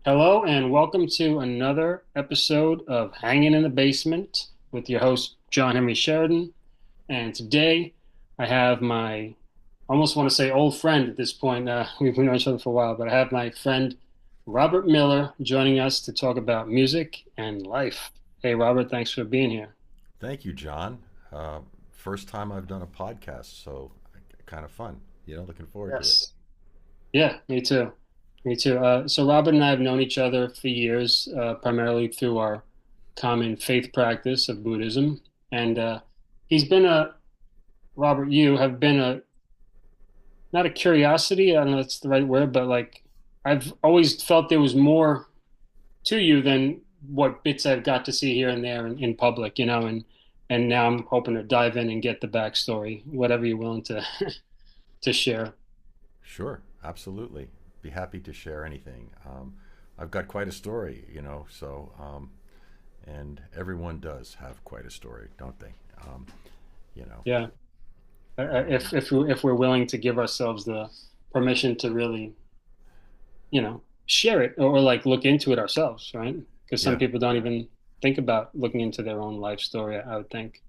Hello and welcome to another episode of Hanging in the Basement with your host, John Henry Sheridan. And today I have my, almost want to say old friend at this point. We've known each other for a while, but I have my friend Robert Miller joining us to talk about music and life. Hey, Robert, thanks for being here. Thank you, John. Uh, First time I've done a podcast, so kind of fun. Looking forward to it. Yes. Yeah, me too. Me too. So Robert and I have known each other for years, primarily through our common faith practice of Buddhism. And he's been Robert, you have been not a curiosity, I don't know if that's the right word, but like I've always felt there was more to you than what bits I've got to see here and there in public, and now I'm hoping to dive in and get the backstory, whatever you're willing to to share. Sure, absolutely. Be happy to share anything. I've got quite a story, and everyone does have quite a story, don't they? Um, you know, Yeah. um, If we're willing to give ourselves the permission to really, share it or like look into it ourselves, right? Because some yeah, people don't even think about looking into their own life story, I would think.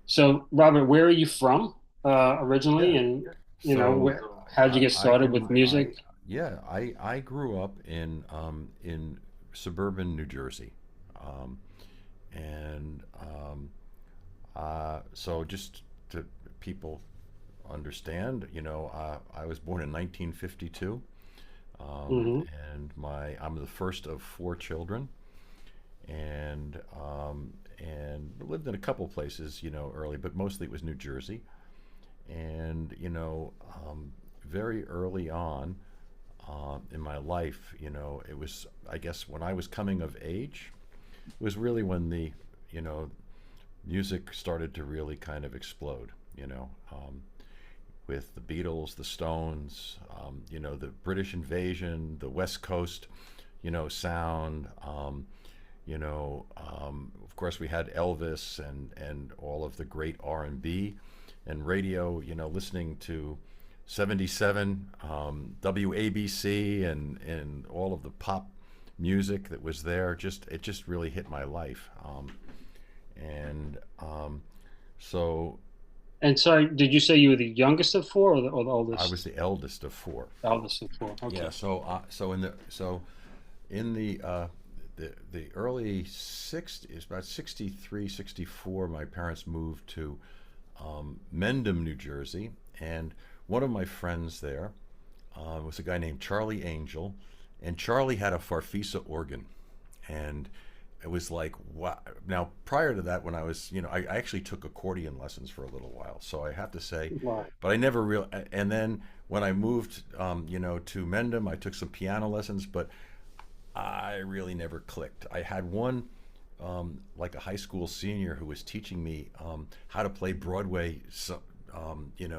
So, Robert, where are you from originally, yeah. and So how did you get started with I, music? yeah, I grew up in suburban New Jersey, um, and so just to people understand, I was born in 1952, Hmm. and I'm the first of four children, and lived in a couple places, early, but mostly it was New Jersey, and very early on in my life, it was, I guess, when I was coming of age, it was really when the you know music started to really kind of explode. With the Beatles, the Stones, the British invasion, the West Coast, sound. Of course, we had Elvis and all of the great R&B and radio. Listening to 77 WABC and all of the pop music that was there. It just really hit my life. And so And sorry, did you say you were the youngest of four or the I was oldest? the eldest of four. Eldest of four. Yeah. Okay. So in the early 60s, about 63, 64, my parents moved to Mendham, New Jersey, and one of my friends there was a guy named Charlie Angel, and Charlie had a Farfisa organ, and it was like, wow. Now, prior to that, when I was, I actually took accordion lessons for a little while, so I have to say, Wow. but I never real. And then when I moved, to Mendham, I took some piano lessons, but I really never clicked. I had one, like a high school senior, who was teaching me how to play Broadway,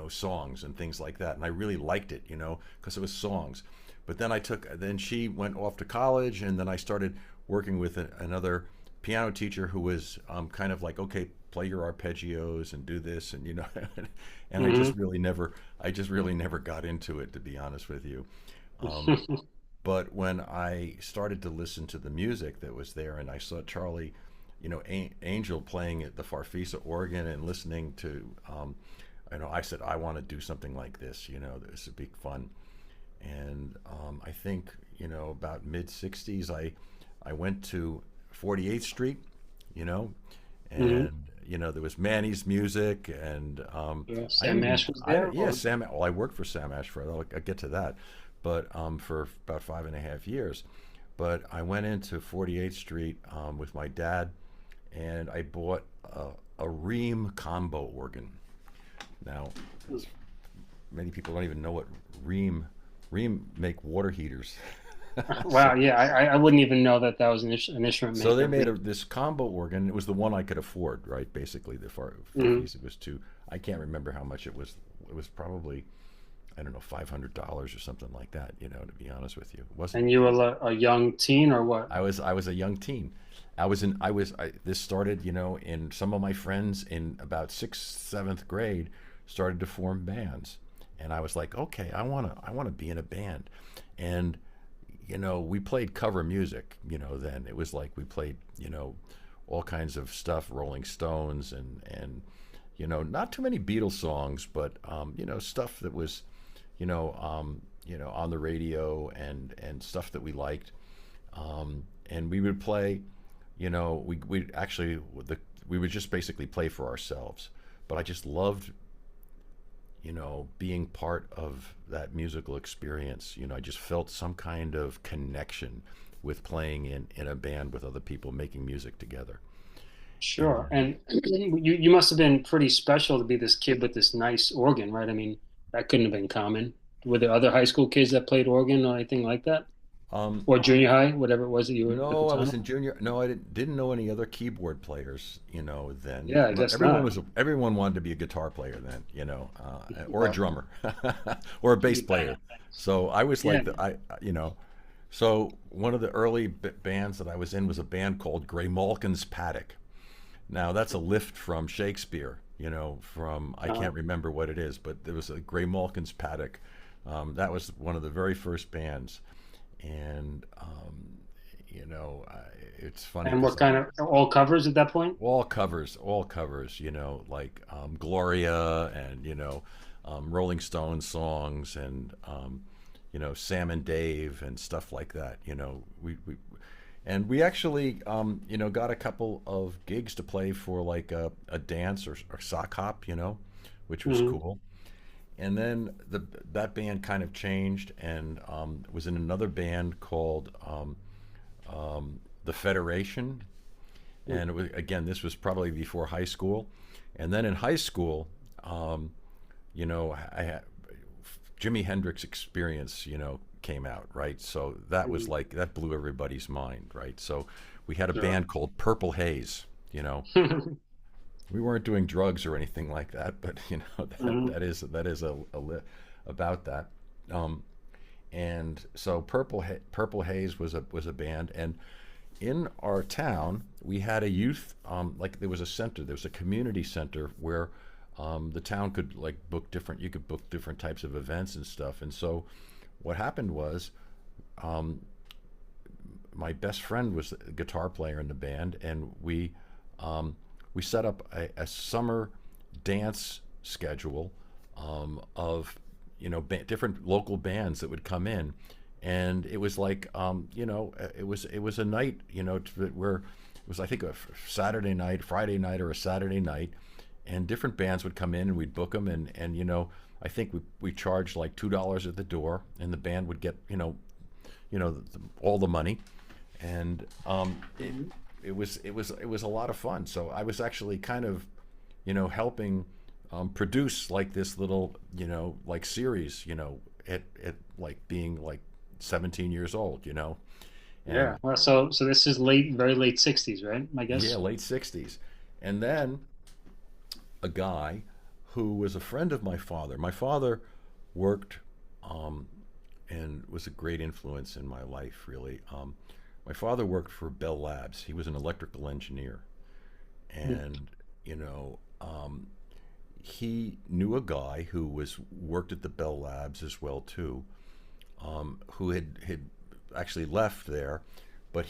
songs and things like that, and I really liked it, because it was songs. But then she went off to college, and then I started working with another piano teacher who was kind of like, okay, play your arpeggios and do this, and and Hmm. I just really never got into it, to be honest with you. Um, but when I started to listen to the music that was there, and I saw Charlie, Angel playing at the Farfisa organ and listening to, I said, I want to do something like this. This would be fun. And I think, about mid 60s, I went to 48th Street, you know, Hmm. and there was Manny's Music, and Yeah, I Sam didn't even Ash was I there, don't yeah or Sam. Well, I worked for Sam Ashford. I'll get to that, but for about 5.5 years. But I went into 48th Street with my dad, and I bought a Ream combo organ. Now, many people don't even know what Ream make water heaters. So wow, yeah, I wouldn't even know that that was an instrument So they maker. made this combo organ. It was the one I could afford, right? Basically, the Hmm. Farfisa was too. I can't remember how much it was. It was probably, I don't know, $500 or something like that. To be honest with you, it wasn't. And you were a young teen or what? I was a young teen. This started, in some of my friends in about sixth, seventh grade started to form bands, and I was like, okay, I wanna be in a band, and we played cover music. Then it was like we played, all kinds of stuff, Rolling Stones and not too many Beatles songs, but stuff that was, on the radio and stuff that we liked. And we would play, we actually we would just basically play for ourselves. But I just loved, being part of that musical experience. I just felt some kind of connection with playing in a band with other people making music together. Sure. And And you must have been pretty special to be this kid with this nice organ, right? I mean, that couldn't have been common. Were there other high school kids that played organ or anything like that? um, Or junior high, whatever it was that you were at the no, I time? was in junior. No, I didn't know any other keyboard players. Then, Yeah, I but guess not. everyone wanted to be a guitar player then. Or a Well, drummer, or a bass you player. bet. So I was Yeah. like So one of the early bands that I was in was a band called Grey Malkin's Paddock. Now that's a lift from Shakespeare. From I Uh, can't remember what it is, but there was a Grey Malkin's Paddock. That was one of the very first bands, and it's funny and because what kind of all covers at that point? all covers, like Gloria and Rolling Stones songs and Sam and Dave and stuff like that. We actually got a couple of gigs to play for like a dance or sock hop, which was Hmm. cool. And then that band kind of changed and was in another band called the Federation. And again, this was probably before high school. And then in high school, um, I had Jimi Hendrix Experience, came out, right? So that was like that blew everybody's mind, right? So we had a Sure. band called Purple Haze. We weren't doing drugs or anything like that, but Hmm. that is about that. Um, and so Purple Haze was a band, and in our town we had a youth like there was a center, there was a community center where the town could like book different you could book different types of events and stuff. And so what happened was um, my best friend was a guitar player in the band, and we set up a summer dance schedule of different local bands that would come in. And it was like it was a night where it was, I think, a Saturday night, Friday night, or a Saturday night, and different bands would come in and we'd book them. And I think we charged like $2 at the door, and the band would get all the money. And it was a lot of fun. So I was actually kind of helping produce like this little like series at like being like 17 years old. And Yeah. Well, so this is late, very late 60s, right? I yeah, guess. late 60s. And then a guy who was a friend of my father. My father worked um, and was a great influence in my life, really. My father worked for Bell Labs. He was an electrical engineer, and you know, he knew a guy who was worked at the Bell Labs as well too, who had actually left there, but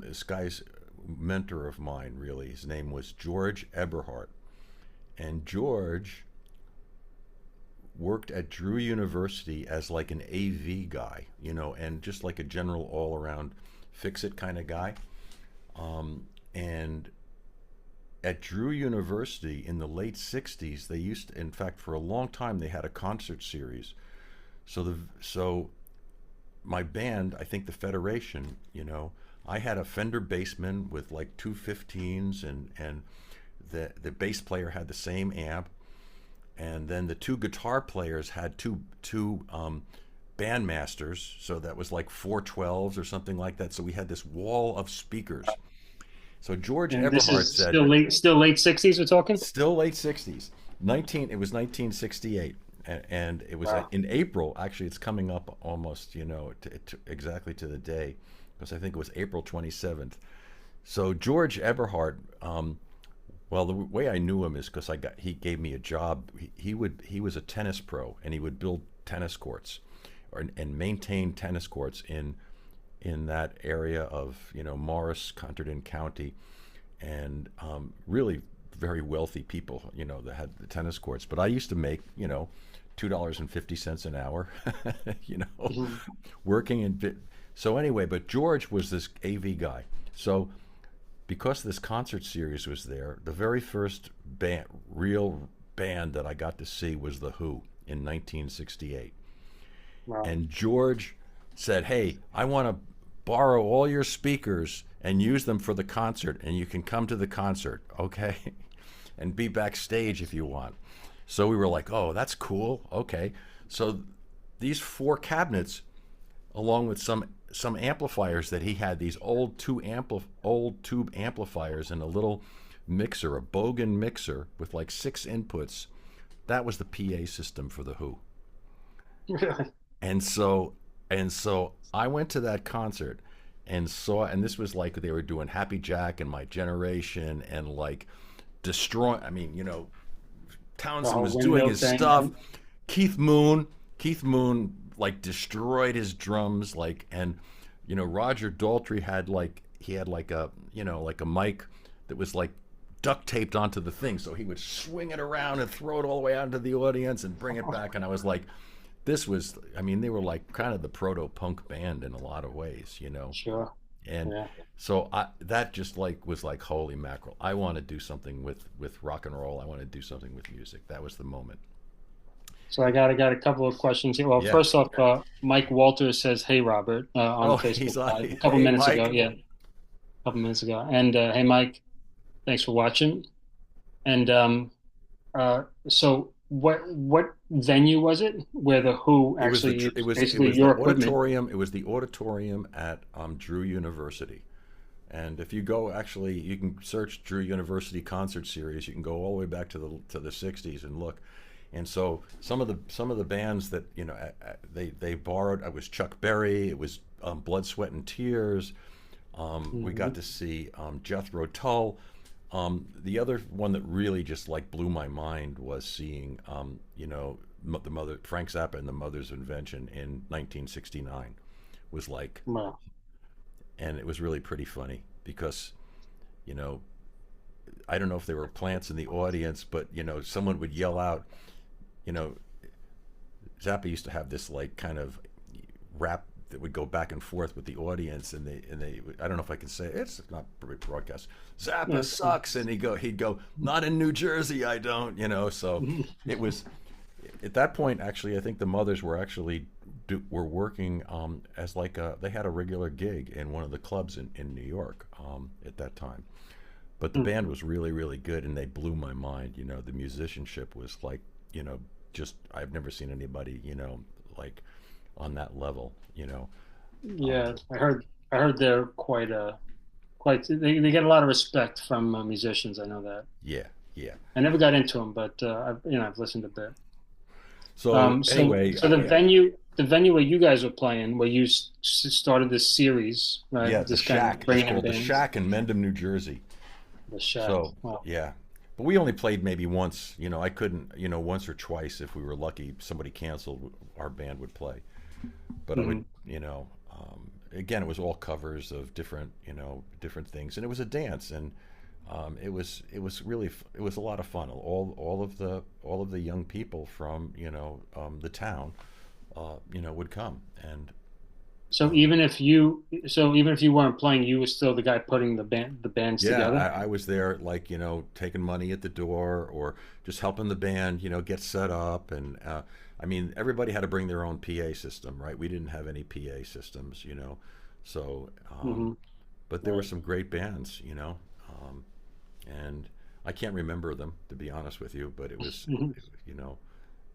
this guy's mentor of mine, really. His name was George Eberhardt, and George worked at Drew University as like an AV guy, and just like a general all around fix it kind of guy. And at Drew University in the late 60s, they used to, in fact, for a long time, they had a concert series. So my band, I think the Federation, I had a Fender Bassman with like two 15s, and the bass player had the same amp, and then the two guitar players had two bandmasters, so that was like 412s or something like that. So we had this wall of speakers. So George And this Eberhardt is said, still late 60s we're talking? still late 60s, 19. It was 1968, and it was Wow. in April. Actually, it's coming up almost, exactly to the day, because I think it was April 27th. So George Eberhardt, well, the way I knew him is because he gave me a job. He was a tennis pro, and he would build tennis courts, and maintained tennis courts in that area of Morris, Hunterdon County, and really very wealthy people, that had the tennis courts. But I used to make $2.50 an hour, you know, Mhm. working in. So anyway, but George was this AV guy. So because this concert series was there, the very first real band that I got to see was The Who in 1968. Wow. And George said, "Hey, I want to borrow all your speakers and use them for the concert, and you can come to the concert, okay? And be backstage if you want." So we were like, "Oh, that's cool. Okay." So these four cabinets, along with some amplifiers that he had, these old tube amplifiers and a little mixer, a Bogan mixer with like 6 inputs. That was the PA system for The Who. Really? And so I went to that concert and saw, and this was like they were doing Happy Jack and My Generation and like destroy. I mean, The Townsend whole was doing window his thing. stuff. Keith Moon like destroyed his drums, like, and Roger Daltrey had like a mic that was like duct taped onto the thing, so he would swing it around and throw it all the way out into the audience and bring it back. And I was like, this was, I mean, they were like kind of the proto punk band in a lot of ways. Sure. And Yeah. so that just like was like, holy mackerel, I want to do something with rock and roll. I want to do something with music. That was the moment. So I got a couple of questions here. Well, Yeah. first off, Mike Walters says, "Hey, Robert," on the Oh, Facebook he's like, Live a couple hey, minutes ago. Mike. Yeah, a couple minutes ago. And hey, Mike, thanks for watching. And so what venue was it where the Who It was the actually tr- used basically the your equipment? auditorium. It was the auditorium at Drew University. And if you go, actually, you can search Drew University concert series. You can go all the way back to the '60s and look. And so some of the bands that they borrowed. It was Chuck Berry. It was Blood, Sweat, and Tears. We got Hmm. to see Jethro Tull. The other one that really just like blew my mind was seeing the mother Frank Zappa and the Mother's Invention in 1969. Was like, Well, and it was really pretty funny because you know I don't know if there were plants in the audience, but someone would yell out. You know, Zappa used to have this like kind of rap that would go back and forth with the audience, and they I don't know if I can say it. It's not broadcast. Zappa yes. sucks, and he'd go, not in New Jersey, I don't. So it was at that point. Actually, I think the Mothers were actually were working as like they had a regular gig in one of the clubs in New York at that time. But the band was really, really good, and they blew my mind. The musicianship was like, just I've never seen anybody, like on that level. Um, Yeah, I heard they're quite they get a lot of respect from musicians. I know that. yeah, yeah. I never got into them, but I've listened a bit. So anyway, So the venue where you guys were playing, where you started this series, right? yeah, the This kind of Shack. It's bringing in called the bands, Shack in Mendham, New Jersey. the Shack. So Wow. yeah, but we only played maybe once. I couldn't, once or twice if we were lucky. Somebody canceled, our band would play. But I would, Hmm. again, it was all covers of different, different things, and it was a dance, and it was really it was a lot of fun. All of the young people from the town, would come, and So um, even if you weren't playing, you were still the guy putting the bands yeah, together. I was there, like taking money at the door or just helping the band, get set up, and I mean, everybody had to bring their own PA system, right? We didn't have any PA systems, so. Hmm. But there were Right. some great bands, and I can't remember them, to be honest with you. But it was, Hmm. you know,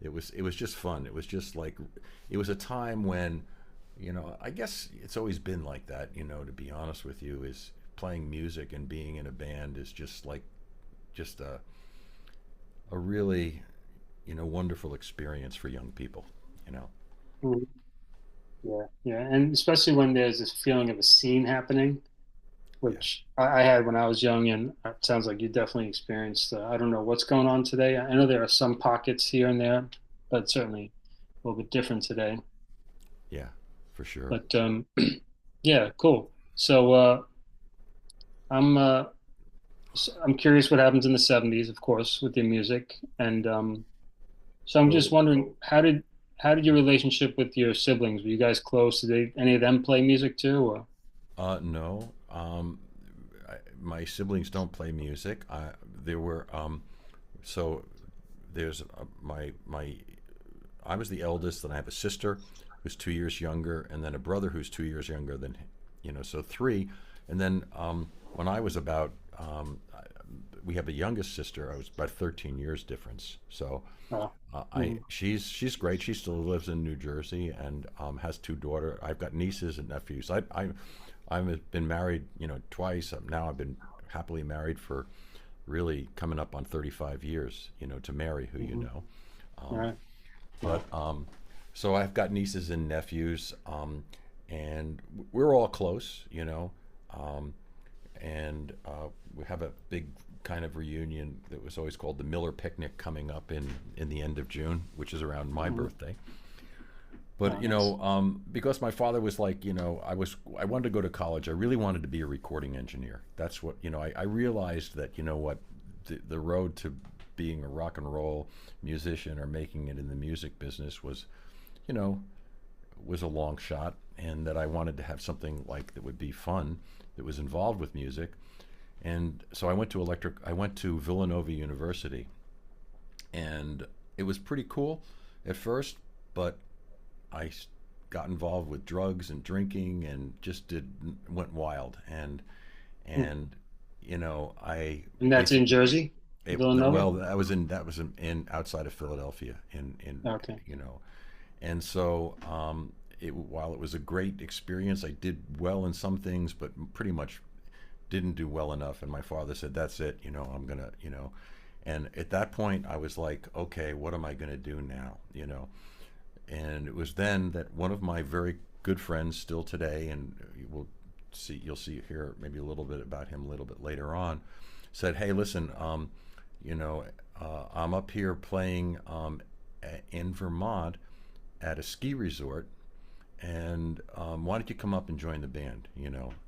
it was just fun. It was just like it was a time when, I guess it's always been like that. To be honest with you, is playing music and being in a band is just like just a really wonderful experience for young people. You know. Yeah, yeah, and especially when there's this feeling of a scene happening, Yeah. which I had when I was young, and it sounds like you definitely experienced. I don't know what's going on today. I know there are some pockets here and there, but certainly a little bit different today. Yeah, for sure. But yeah, cool. So I'm I'm curious what happens in the 70s, of course, with your music. And so I'm just So, wondering, how did your relationship with your siblings? Were you guys close? Did any of them play music too? Or no, my siblings don't play music. There were so there's my I was the eldest, and I have a sister who's 2 years younger, and then a brother who's 2 years younger than, so three. And then when I was about, we have a youngest sister. I was about 13 years difference. So oh, I mhm, she's great. She still lives in New Jersey and has two daughters. I've got nieces and nephews. I've been married, twice. Now I've been happily married for really coming up on 35 years. To marry who you mhm. know. All right. But Wow. so I've got nieces and nephews, and we're all close, um, and we have a big kind of reunion that was always called the Miller Picnic coming up in the end of June, which is around my Mhm. birthday. But Oh, nice. because my father was like, I wanted to go to college. I really wanted to be a recording engineer. That's what I realized that what the road to being a rock and roll musician or making it in the music business you know, was a long shot, and that I wanted to have something like that would be fun, that was involved with music. And so I went to Villanova University, and it was pretty cool at first, but I got involved with drugs and drinking and just went wild. and Hmm. and I And that's in basically Jersey, Villanova? well, that was in outside of Philadelphia, in Okay. you know and so while it was a great experience, I did well in some things, but pretty much didn't do well enough. And my father said, "That's it. I'm gonna." And at that point, I was like, "Okay, what am I gonna do now?" And it was then that one of my very good friends, still today, and you'll see here maybe a little bit about him a little bit later on, said, "Hey, listen, you know, I'm up here playing in Vermont at a ski resort, and why don't you come up and join the band?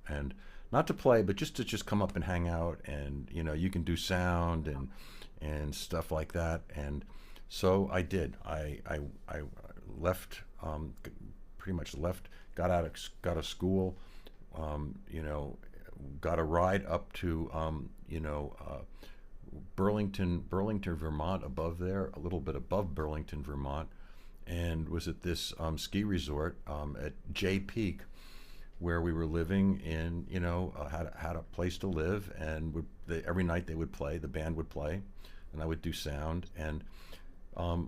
And not to play, but just come up and hang out, and you can do sound and stuff like that." And so I did. I left, pretty much left, got of school, you know, got a ride up to Burlington, Vermont, above there, a little bit above Burlington, Vermont, and was at this ski resort at Jay Peak, where we were living in, had a place to live, and every night they would play, the band would play, and I would do sound. And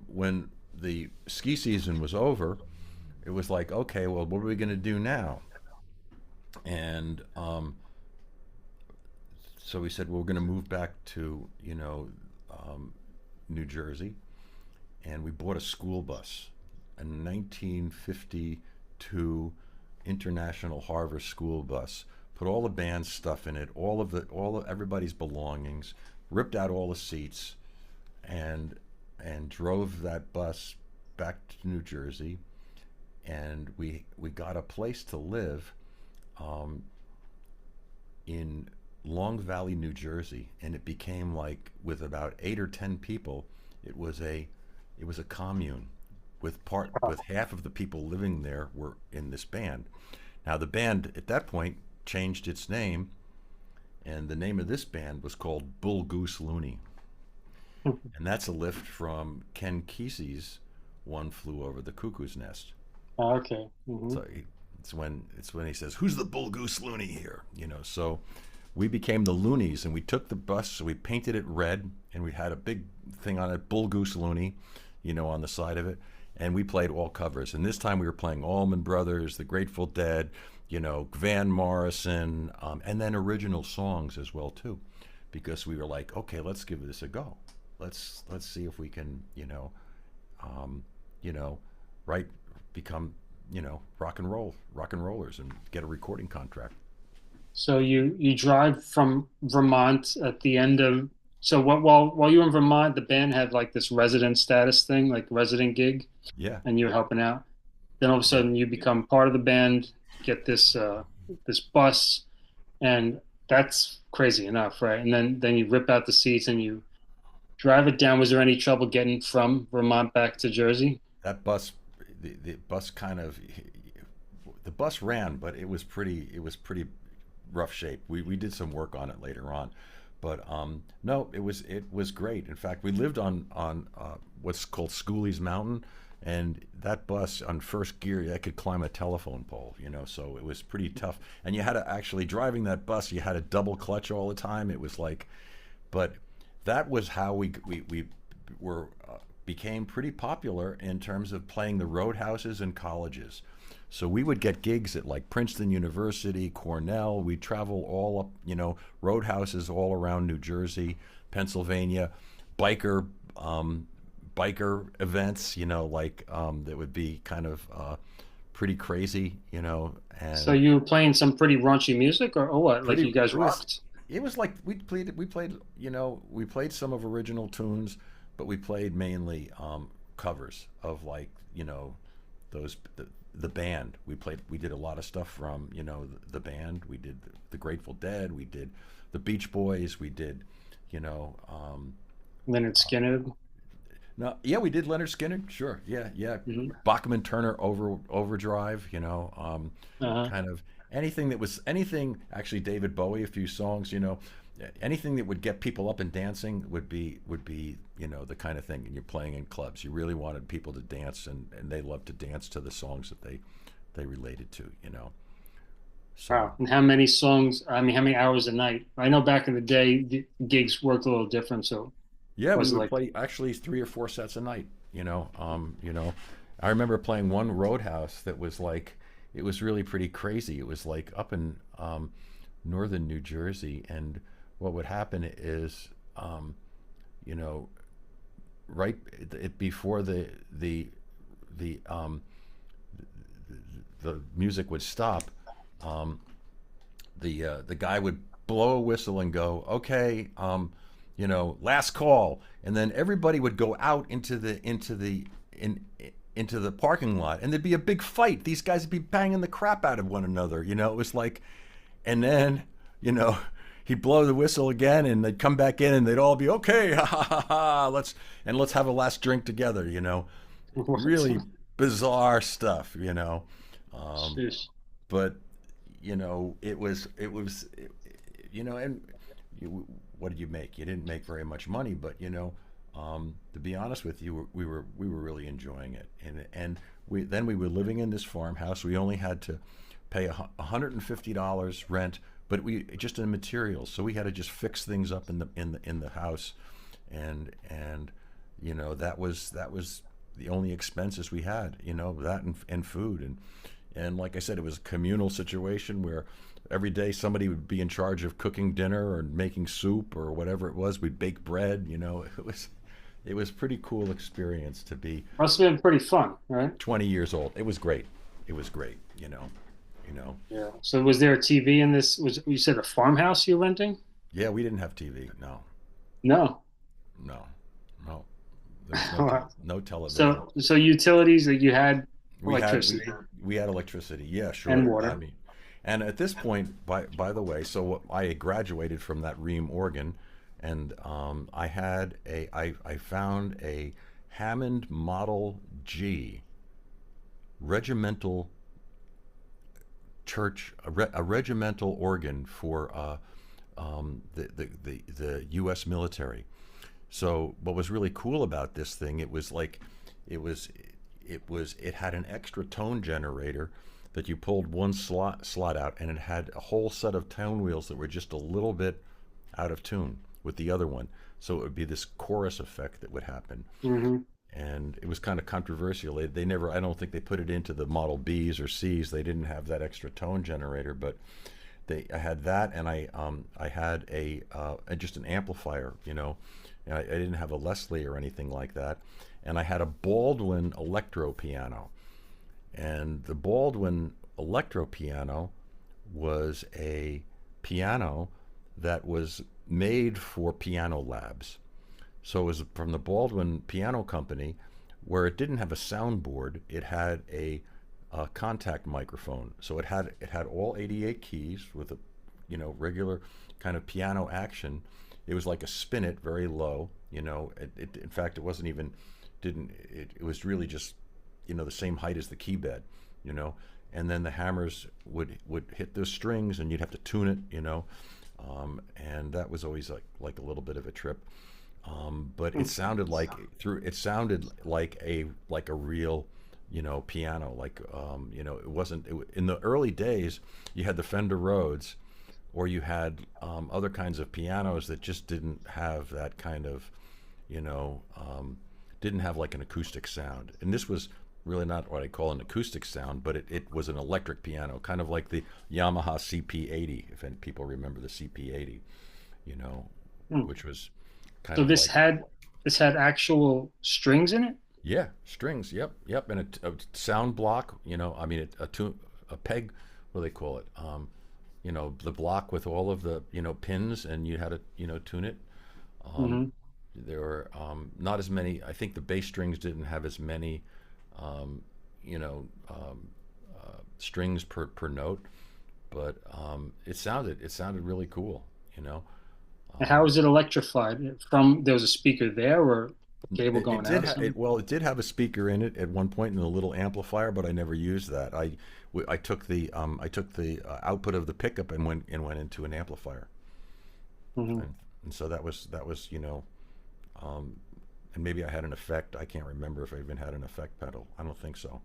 when the ski season was over, it was like, okay, well, what are we going to do now? And so we said, well, we're going to move back to, um, New Jersey, and we bought a school bus, a 1952 International Harvest school bus. Put all the band stuff in it, all of everybody's belongings, ripped out all the seats, and drove that bus back to New Jersey. And we got a place to live um, in Long Valley, New Jersey, and it became like, with about 8 or 10 people, it was a commune, with half of the people living there were in this band. Now the band at that point changed its name, and the name of this band was called Bull Goose Looney, and that's a lift from Ken Kesey's "One Flew Over the Cuckoo's Nest." Okay. Hmm. So it's when he says, "Who's the Bull Goose Looney here?" So we became the Loonies, and we took the bus, so we painted it red, and we had a big thing on it, Bull Goose Looney, on the side of it, and we played all covers. And this time we were playing Allman Brothers, The Grateful Dead, Van Morrison, and then original songs as well too, because we were like, okay, let's give this a go. Let's see if we can, um, you know, write, become, rock and rollers, and get a recording contract. So you drive from Vermont at the end of so while you were in Vermont, the band had like this resident status thing, like resident gig, Yeah. and you're helping out. Then all of a Yeah, sudden you become part of the band, get this bus, and that's crazy enough, right? And then you rip out the seats and you drive it down. Was there any trouble getting from Vermont back to Jersey? that bus, the bus kind of, the bus ran, but it was pretty rough shape. We did some work on it later on, but no, it was great. In fact, we lived on what's called Schooley's Mountain, and that bus on first gear, that could climb a telephone pole, you know. So it was pretty tough, and you had to actually driving that bus. You had a double clutch all the time. It was like, but that was how we were became pretty popular in terms of playing the roadhouses in colleges. So we would get gigs at like Princeton University, Cornell. We'd travel all up, you know, roadhouses all around New Jersey, Pennsylvania, biker biker events, you know, like that would be kind of pretty crazy, you know, So and you were playing some pretty raunchy music, or what? Like pretty. you guys It was rocked? it was like we played, you know, we played some of original tunes, but we played mainly covers of, like, you know, those the band. We did a lot of stuff from, you know, the band. We did the Grateful Dead. We did the Beach Boys. We did, you know, Leonard Skinner. no, yeah, we did Leonard Skinner. Sure, yeah, yeah. Hmm. Bachman Turner Overdrive. You know, Uh-huh. kind of anything that was anything. Actually, David Bowie, a few songs. You know, anything that would get people up and dancing would be, you know, the kind of thing. And you're playing in clubs. You really wanted people to dance, and they loved to dance to the songs that they related to. You know, so Wow. And how many songs? I mean, how many hours a night? I know back in the day, the gigs worked a little different. So yeah, we was it would like, play actually 3 or 4 sets a night. You know, I remember playing one roadhouse that was like, it was really pretty crazy. It was like up in northern New Jersey, and what would happen is, you know, right before the the music would stop, um, the guy would blow a whistle and go, okay, you know, last call, and then everybody would go out into the parking lot, and there'd be a big fight. These guys would be banging the crap out of one another. You know, it was like, and then, you know, he'd blow the whistle again, and they'd come back in, and they'd all be okay, ha ha ha ha. Let's have a last drink together. You know, what? really bizarre stuff. You know, um, Sheesh. but you know, you know, and what did you make? You didn't make very much money, but you know, to be honest with you, we were really enjoying it, and we were living in this farmhouse. We only had to pay $150 rent, but we just in materials, so we had to just fix things up in the house, and you know, that was the only expenses we had, you know, that and food, and like I said, it was a communal situation where every day somebody would be in charge of cooking dinner or making soup or whatever it was. We'd bake bread, you know. It was pretty cool experience to be Must have been pretty fun, right? 20 years old. It was great. It was great, you know. Yeah. So was there a TV in this? Was you said a farmhouse you're renting? Yeah, we didn't have TV. No, No. no, no. There was Wow. no television. So utilities that you had We had we electricity we had electricity. Yeah, and sure. I water. mean, and at this point, by the way, so I graduated from that Ream organ, and I found a Hammond Model G regimental a regimental organ for the U.S. military. So what was really cool about this thing, it was like, it was it had an extra tone generator that you pulled one slot out, and it had a whole set of tone wheels that were just a little bit out of tune with the other one. So it would be this chorus effect that would happen, Hmm. and it was kind of controversial. They never, I don't think they put it into the Model Bs or Cs. They didn't have that extra tone generator, but I had that, and I had just an amplifier, you know. I didn't have a Leslie or anything like that, and I had a Baldwin electro piano, and the Baldwin electro piano was a piano that was made for piano labs. So it was from the Baldwin Piano Company, where it didn't have a soundboard. It had a a contact microphone. So it had all 88 keys with a regular kind of piano action. It was like a spinet, very low. In fact, it wasn't even didn't it was really just the same height as the key bed. You know, and then the hammers would hit those strings, and you'd have to tune it. And that was always like a little bit of a trip. But it sounded like a real piano. Like it wasn't in the early days. You had the Fender Rhodes, or you had other kinds of pianos that just didn't have that kind of you know didn't have like an acoustic sound. And this was really not what I call an acoustic sound, but it was an electric piano, kind of like the Yamaha CP80, if any people remember the CP80, you know, Hmm. which was kind So of like, this had actual strings in it? yeah, strings, yep, yep, and a sound block, I mean, a peg, what do they call it? The block with all of the, pins, and you had to, tune it. Um, Hmm. there were not as many, I think the bass strings didn't have as many um, you know, um, strings per note, but it sounded really cool. You know, And how um, is it electrified? From there was a speaker there or a cable it going did out or something? it did have a speaker in it at one point and a little amplifier, but I never used that. I took the output of the pickup and went into an amplifier, Hmm. and so that was um, and maybe I had an effect. I can't remember if I even had an effect pedal. I don't think so,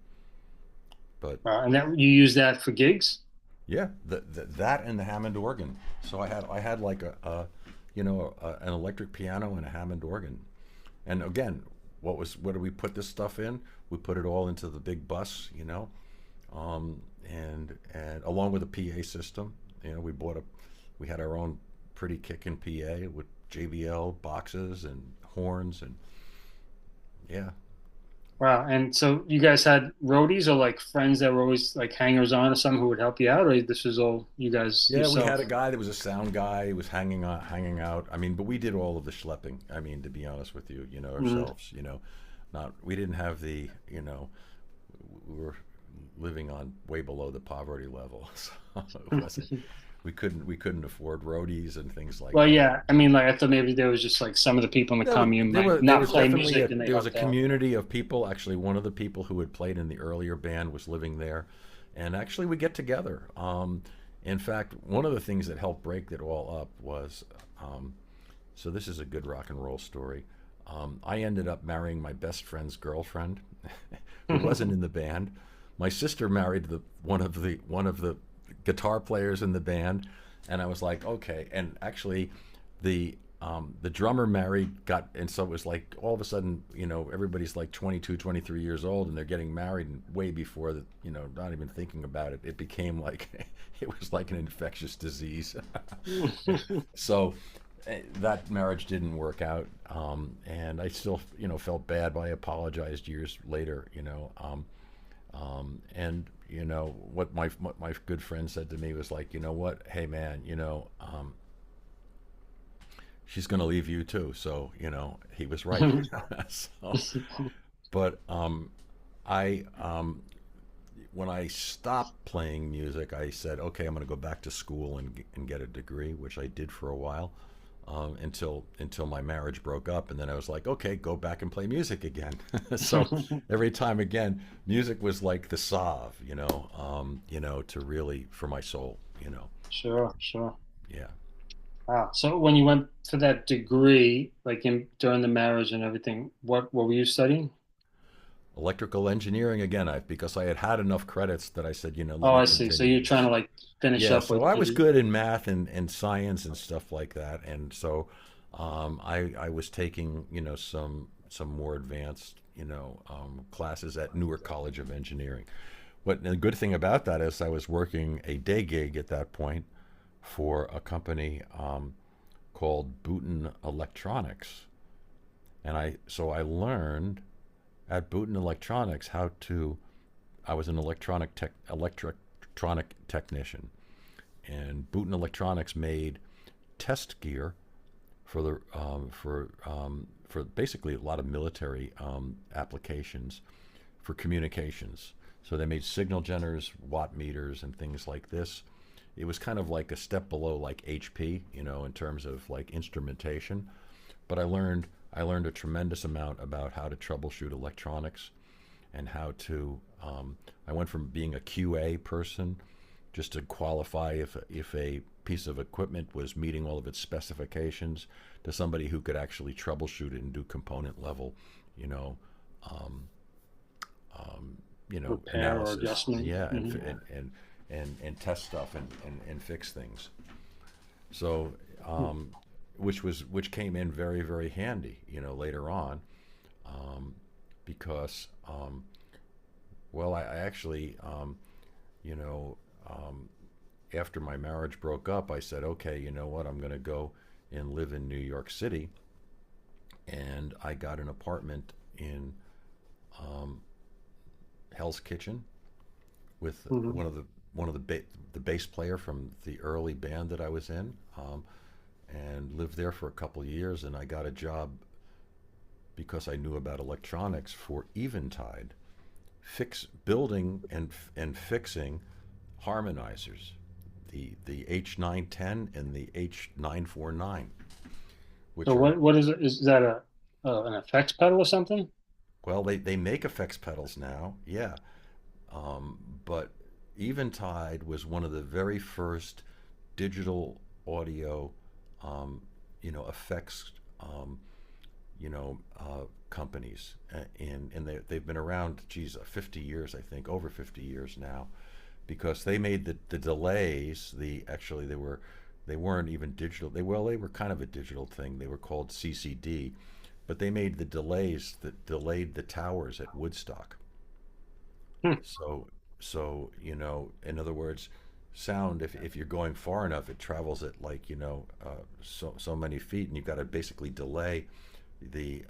but And that you use that for gigs? yeah, that and the Hammond organ. So I had like an electric piano and a Hammond organ. And again, what did we put this stuff in? We put it all into the big bus, and along with a PA system. We had our own pretty kicking PA with JBL boxes and horns, and yeah. Wow. And so you guys had roadies or like friends that were always like hangers on or something who would help you out, or this was all you guys Yeah, we had yourself? a guy that was a sound guy. He was hanging out. I mean, but we did all of the schlepping. I mean, to be honest with you, Hmm. ourselves. Not we didn't have we were living on way below the poverty level, so it wasn't. We couldn't afford roadies and things like Well, that. yeah. I mean, like I thought maybe there was just like some of the people in the commune might There not was play definitely music and they there was a helped out. community of people. Actually, one of the people who had played in the earlier band was living there, and actually we get together. In fact, one of the things that helped break it all up was, so this is a good rock and roll story. I ended up marrying my best friend's girlfriend, who wasn't in the band. My sister married one of the guitar players in the band, and I was like, okay. And actually, the drummer got, and so it was like all of a sudden, everybody's like 22, 23 years old, and they're getting married, and way before that, not even thinking about it, it became like it was like an infectious disease. So that marriage didn't work out, and I still, felt bad, but I apologized years later, and what my good friend said to me was like, you know what, hey man, she's going to leave you too. So he was right. So, but I when I stopped playing music, I said, okay, I'm going to go back to school and get a degree, which I did for a while. Until my marriage broke up, and then I was like, okay, go back and play music again. So every time again, music was like the salve, to really for my soul, Sure, sure. yeah. Wow. So when you went for that degree, like in during the marriage and everything, what were you studying? Electrical engineering again, because I had enough credits that I said, let Oh, me I see. So continue you're trying to this. like finish Yeah, up so with I was the. good in math and science and stuff like that, and so I was taking some more advanced classes at Newark College of Engineering. What the good thing about that is I was working a day gig at that point for a company called Booton Electronics, and I learned at Booton Electronics how to. I was an electronic technician, and Booton Electronics made test gear for basically a lot of military applications for communications. So they made signal generators, watt meters, and things like this. It was kind of like a step below like HP, in terms of like instrumentation. But I learned a tremendous amount about how to troubleshoot electronics and how to. I went from being a QA person, just to qualify if a piece of equipment was meeting all of its specifications, to somebody who could actually troubleshoot it and do component level, you know, um, Repair or analysis. adjustment. Yeah, and Hmm. and test stuff and fix things. So, which came in very very handy, later on, um, because well, I actually, you know, um, after my marriage broke up, I said, okay, you know what, I'm going to go and live in New York City, and I got an apartment in um, Hell's Kitchen with Hmm. one of the bass player from the early band that I was in, and lived there for a couple of years. And I got a job because I knew about electronics for Eventide, building and fixing harmonizers, the H910 and the H949, So which are, what is it? Is that an effects pedal or something? well, they make effects pedals now, yeah. But Eventide was one of the very first digital audio, effects, um, companies, and they've been around, geez, 50 years, I think, over 50 years now, because they made the delays. They weren't even digital. They were kind of a digital thing. They were called CCD, but they made the delays that delayed the towers at Woodstock. Hmm. So, in other words, sound, if you're going far enough, it travels at like, so many feet, and you've got to basically delay the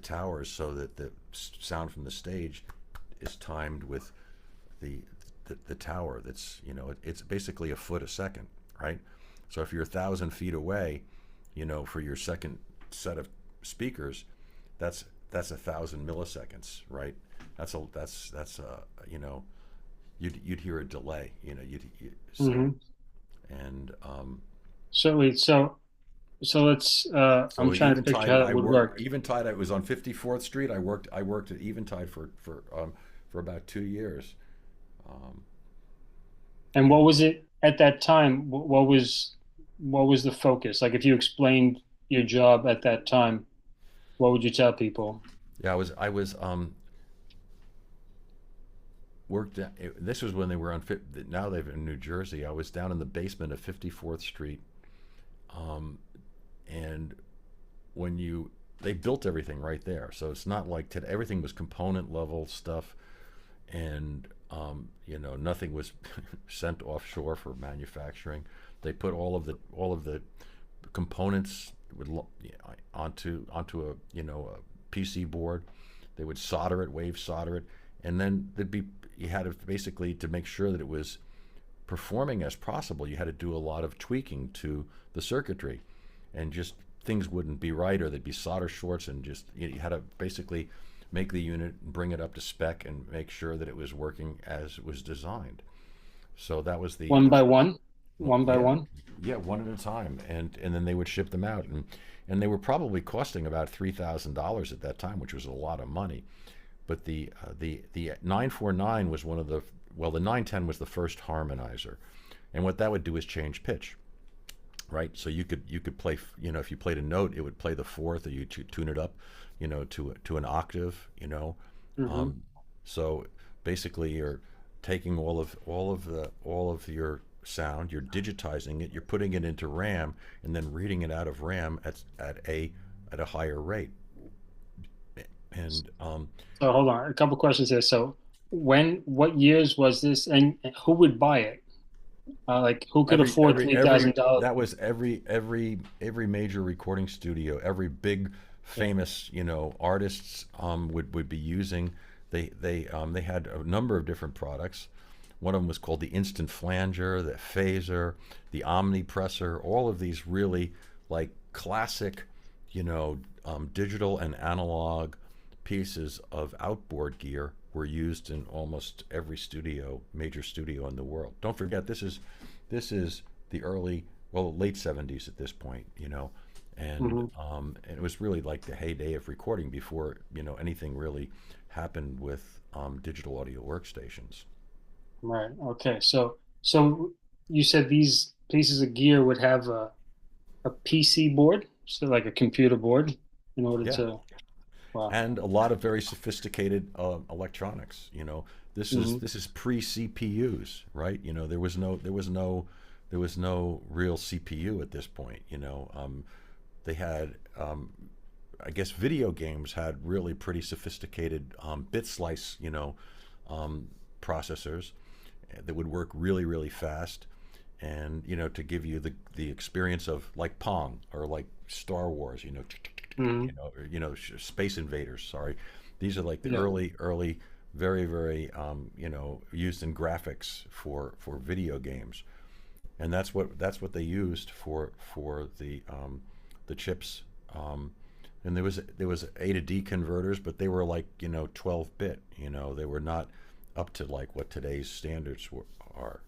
towers so that the sound from the stage is timed with the the tower. That's, it's basically a foot a second, right? So if you're 1,000 feet away, for your second set of speakers, that's 1,000 milliseconds, right? That's you'd hear a delay, so. Hmm. And So wait, so let's. I'm so trying to picture how that would work. Eventide. I was on 54th Street. I worked at Eventide for about 2 years. Um, And what and was it at that time? What was the focus? Like if you explained your job at that time, what would you tell people? yeah, I was worked at, this was when they were on now they've in New Jersey. I was down in the basement of 54th Street, um, and when you they built everything right there, so it's not like today. Everything was component level stuff, and nothing was sent offshore for manufacturing. They put all of the components onto a PC board. They would solder it, wave solder it, and then you had to basically, to make sure that it was performing as possible, you had to do a lot of tweaking to the circuitry, and just things wouldn't be right, or there'd be solder shorts, and just you had to basically make the unit and bring it up to spec and make sure that it was working as it was designed. So that was One by one, one by yeah, one. yeah, one at a time, and then they would ship them out, and they were probably costing about $3,000 at that time, which was a lot of money. But the 949 was one of the, well, the 910 was the first harmonizer, and what that would do is change pitch, right? So you could play, if you played a note, it would play the fourth, or you tune it up, to an octave, Hmm. um, so basically, you're taking all of your sound, you're digitizing it, you're putting it into RAM, and then reading it out of RAM at a higher rate. And So hold on, a couple questions here. So what years was this, and who would buy it? Like who could afford three every thousand dollars? that was every major recording studio, every big Yeah. famous, artists, would be using. They had a number of different products. One of them was called the instant flanger, the phaser, the omnipressor. All of these really, like, classic, digital and analog pieces of outboard gear were used in almost every studio, major studio in the world. Don't forget, this is the early, well, late '70s at this point, Hmm. and it was really like the heyday of recording before anything really happened with digital audio workstations. Right. Okay. So you said these pieces of gear would have a PC board, so like a computer board, in order Yeah, to. Wow. and a lot of very sophisticated electronics. This is Hmm. this is pre CPUs, right? There was no real CPU at this point. They had, I guess, video games had really pretty sophisticated bit slice, um, processors that would work really, really fast, and to give you the experience of like Pong or like Star Wars, Hmm. Space Invaders. Sorry, these are like the Yeah. early, very, very, used in graphics for video games, and that's what they used for the chips. And there was A to D converters, but they were like 12-bit. They were not up to like what today's standards are.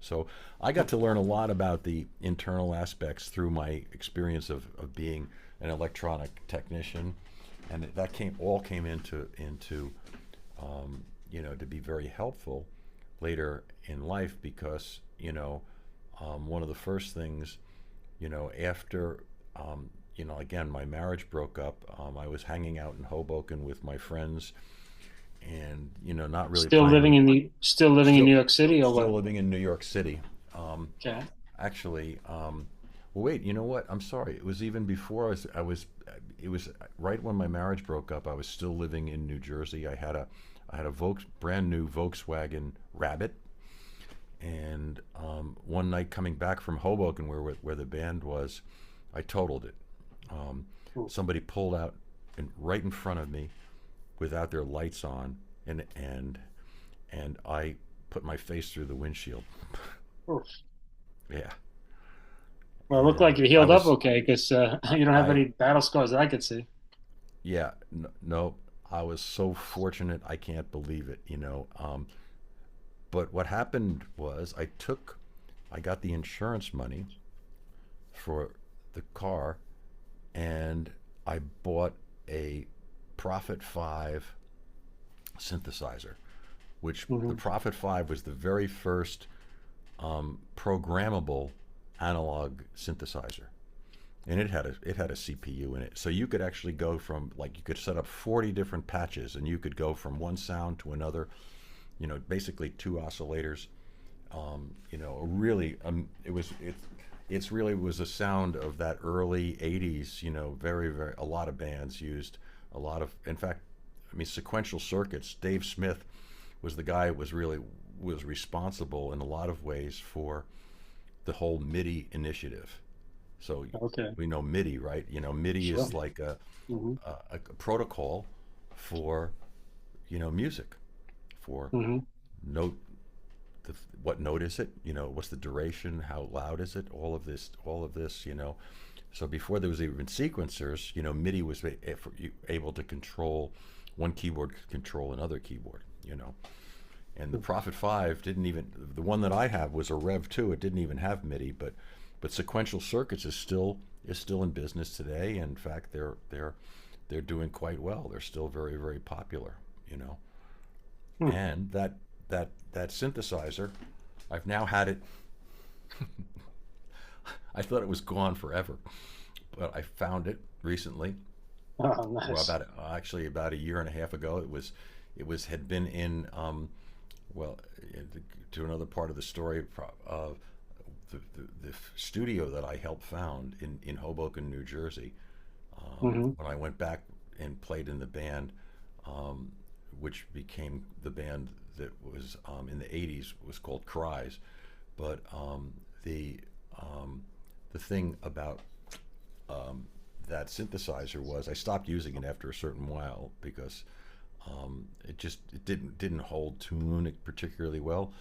So I got to learn a lot about the internal aspects through my experience of being an electronic technician, and that came into to be very helpful later in life because one of the first things after again, my marriage broke up. I was hanging out in Hoboken with my friends, and not really planning. Still living in New Still, York City, or still what? living in New York City. Um, Okay. Actually, well, wait. You know what? I'm sorry. It was even before It was right when my marriage broke up. I was still living in New Jersey. I had a brand new Volkswagen Rabbit, and one night coming back from Hoboken, where the band was, I totaled it. Um, Oof. Somebody pulled out right in front of me without their lights on, and I put my face through the windshield. Oof. Yeah, Well, it looked like and you I healed up was okay, because you don't have I any battle scars that I could see. yeah, no, I was so fortunate. I can't believe it. But what happened was I got the insurance money for the car, and I bought a Prophet 5 synthesizer, which the Hmm. Prophet 5 was the very first programmable analog synthesizer. And it had a CPU in it, so you could actually go from, like, you could set up 40 different patches, and you could go from one sound to another. Basically two oscillators. Really, it's really was a sound of that early '80s. Very, very, a lot of bands used a lot of. In fact, I mean, sequential circuits. Dave Smith was the guy who was responsible in a lot of ways for the whole MIDI initiative. So Okay. we know MIDI, right? MIDI Sure. is like Hmm. a protocol for music, for Hmm. note what note is it? What's the duration? How loud is it? All of this. So before there was even sequencers, MIDI was able to control one keyboard could control another keyboard. And the Prophet 5 didn't even, the one that I have was a Rev 2. It didn't even have MIDI, but sequential circuits is still in business today. In fact, they're doing quite well. They're still very, very popular. You know, Hmm. and that synthesizer, I've now had it. I thought it was gone forever, but I found it recently. Oh, Well, nice. actually about a year and a half ago. It had been in, well, to another part of the story of the studio that I helped found in Hoboken, New Jersey. Hmm. When I went back and played in the band, um, which became the band that was in the '80s, was called Cries. But the um, the thing about um, that synthesizer was I stopped using it after a certain while because it didn't hold tune particularly well.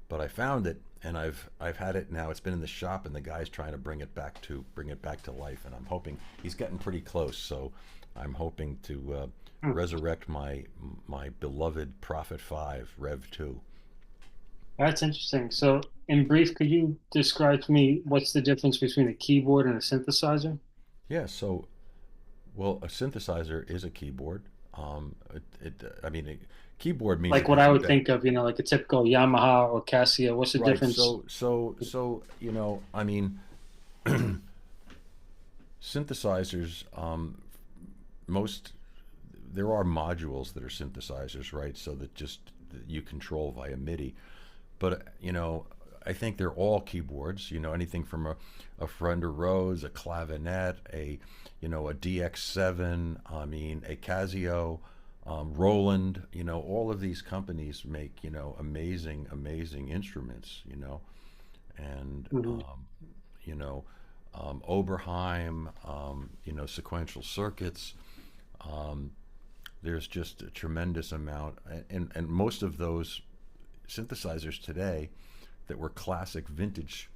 but I found it, and I've had it now. It's been in the shop, and the guy's trying to bring it back to life. And I'm hoping he's getting pretty close. So I'm hoping to Hmm. resurrect my beloved Prophet Five Rev 2. That's interesting. So, in brief, could you describe to me what's the difference between a keyboard and a synthesizer? Yeah. So well, a synthesizer is a keyboard. I mean, a keyboard means Like that what I you've would got think of, like a typical Yamaha or Casio. What's the right. difference? I mean, synthesizers. Most there are modules that are synthesizers, right? So that just that you control via MIDI. But I think they're all keyboards. Anything from a Fender Rhodes, a clavinet, a DX7. I mean, a Casio, Roland. All of these companies make amazing, amazing instruments. And Hmm. you know, Oberheim. Sequential circuits. Um, there's just a tremendous amount, and most of those synthesizers today that were classic vintage,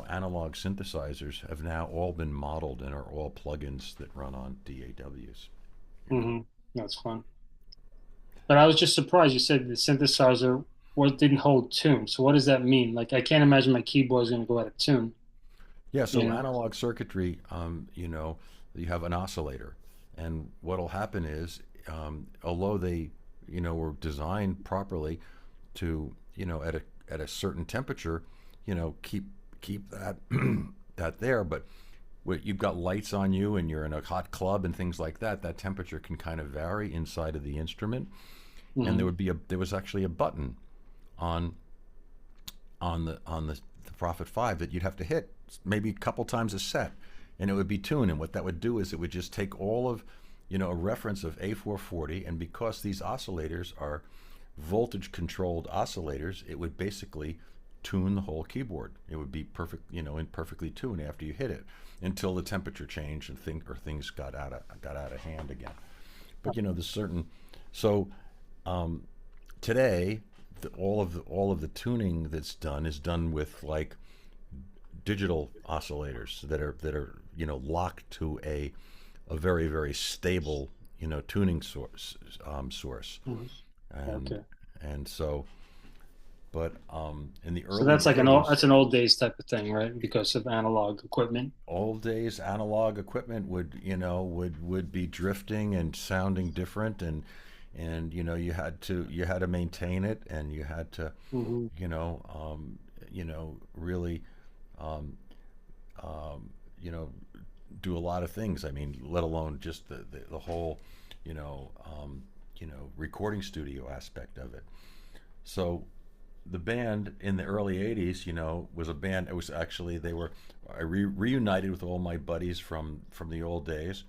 analog synthesizers have now all been modeled and are all plugins that run on DAWs. You know. Hmm. That's fun. But I was just surprised you said the synthesizer didn't hold tune. So what does that mean? Like I can't imagine my keyboard is going to go out of tune, Yeah. you So know? analog circuitry, you have an oscillator, and what'll happen is, although they, were designed properly to, at a certain temperature, keep that that there, but you've got lights on you and you're in a hot club and things like that, that temperature can kind of vary inside of the instrument. And Hmm. there was actually a button on the Prophet Five that you'd have to hit maybe a couple times a set, and it would be tuned. And what that would do is it would just take all of, a reference of A440, and because these oscillators are voltage controlled oscillators, it would basically tune the whole keyboard. It would be perfect, in perfectly tuned after you hit it until the temperature changed and things got out of hand again. But there's certain so today all of the tuning that's done is done with like digital oscillators that are locked to a very very stable tuning source. Hmm. and Okay. and so but in the So early that's like an old days, that's an old days type of thing, right? Because of analog equipment. old days analog equipment would be drifting and sounding different, and you had to maintain it, and you had to Hmm. really um, um, you know do a lot of things. I mean, let alone just the whole recording studio aspect of it. So the band in the early 80s, was a band. It was actually I reunited with all my buddies from the old days,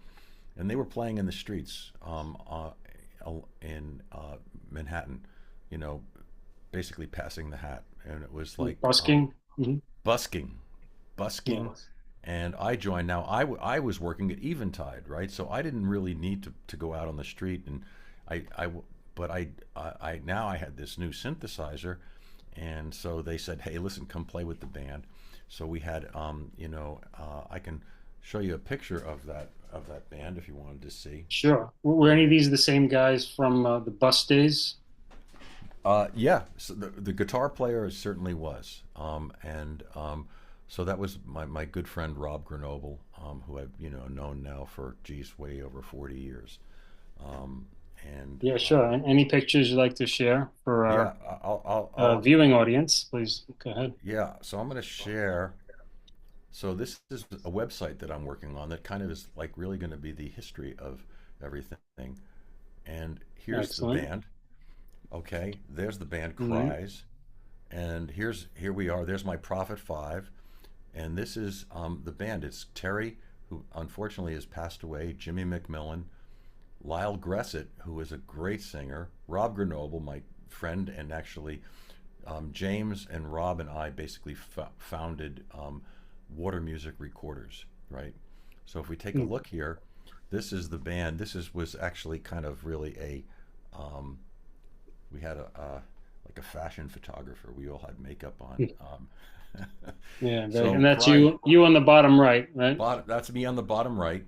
and they were playing in the streets in Manhattan, you know, basically passing the hat, and it was like Busking. Hmm. busking, Yeah. busking. And I joined. Now I was working at Eventide, right? So I didn't really need to go out on the street, and I but I now I had this new synthesizer, and so they said, hey, listen, come play with the band. So we had I can show you a picture of that band if you wanted to see. Sure. Were any of these the same guys from the bus days? Yeah, so the guitar player certainly was, and so that was my good friend Rob Grenoble, who I've known now for geez way over 40 years, um, and Yeah, sure. And any pictures you'd like to share for yeah, our viewing I'll audience, please go ahead. yeah. So I'm going to share. So this is a website that I'm working on that kind of is like really going to be the history of everything. And here's the Excellent. band. Okay, there's the band Hmm. Cries, and here we are. There's my Prophet Five, and this is the band. It's Terry, who unfortunately has passed away, Jimmy McMillan, Lyle Gressett, who is a great singer, Rob Grenoble, my friend, and actually James and Rob and I basically founded Water Music Recorders, right? So if we take a look here, this is the band. This was actually kind of really a we had a like like a fashion photographer. We all had makeup on. Yeah, very, So and that's Cries, you on the bottom right, right? that's me on the bottom right,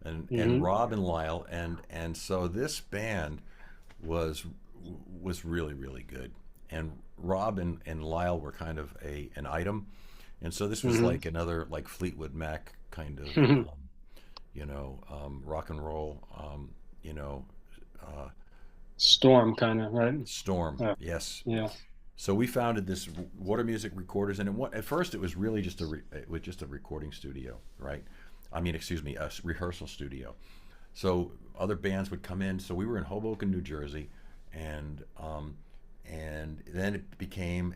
and Hmm. Rob and Lyle, and so this band was was really really good, and Rob and Lyle were kind of a an item, and so this was Hmm. like another like Fleetwood Mac kind of rock and roll, you know, uh, Storm kind of, right? Storm. Oh, Yes. yeah. So we founded this Water Music Recorders, and at first it was really just it was just a recording studio, right? I mean, excuse me, a rehearsal studio. So other bands would come in. So we were in Hoboken, New Jersey, and then it became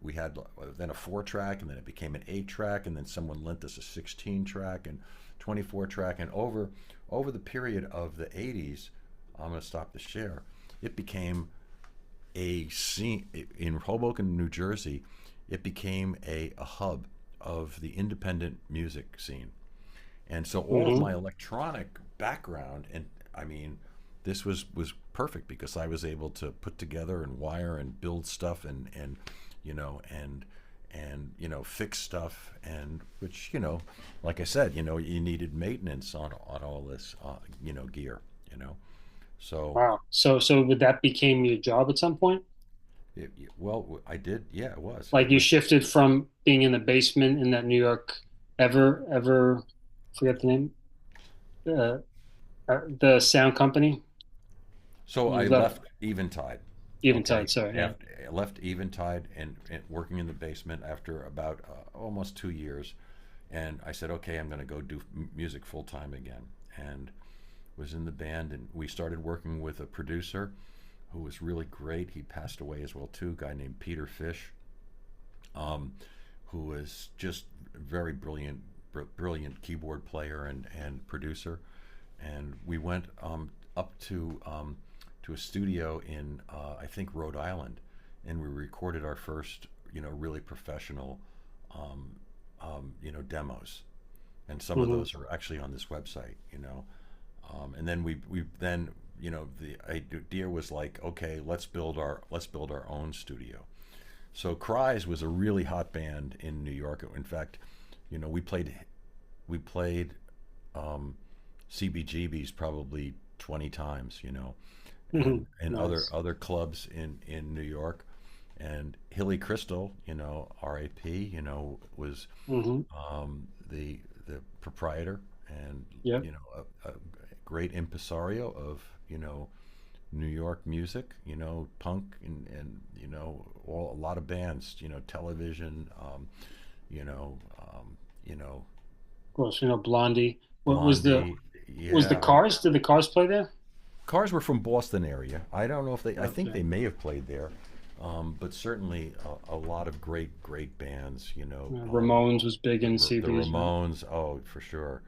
we had then a 4 track, and then it became an 8 track, and then someone lent us a 16 track and 24 track, and over the period of the 80s, I'm going to stop the share. It became a scene in Hoboken, New Jersey. It became a hub of the independent music scene. And so all of Hmm. my electronic background, and I mean, this was perfect because I was able to put together and wire and build stuff and you know fix stuff, and which like I said, you needed maintenance on all this gear, you know. So Wow. So would that became your job at some point? well, I did. Yeah, it Like you was. shifted from being in the basement in that New York ever forget the name uh, the sound company. So You I left left Eventide. Eventide, Okay, sorry, yeah. after I left Eventide and working in the basement after about almost 2 years, and I said, okay, I'm going to go do music full time again, and was in the band, and we started working with a producer who was really great. He passed away as well too. A guy named Peter Fish, um, who was just a very brilliant keyboard player and producer, and we went up to a studio in I think Rhode Island, and we recorded our first really professional um, demos, and some of Hmm. those are actually on this website. And then we then the idea was like, okay, let's build our own studio. So Cries was a really hot band in New York. In fact, we played um, CBGB's probably 20 times, Hmm. and other Nice. other clubs in New York. And Hilly Crystal, RAP, was Hmm. the proprietor, and Yep. a great impresario of New York music, punk a lot of bands, television, you know, um, you know, Of course, Blondie. What was Blondie. the Yeah, Cars? Did the Cars play there? Cars were from Boston area. I don't know if they. I think Okay. they may have played there, but certainly a lot of great bands. Ramones was big in The CBs, right? Ramones. Oh, for sure.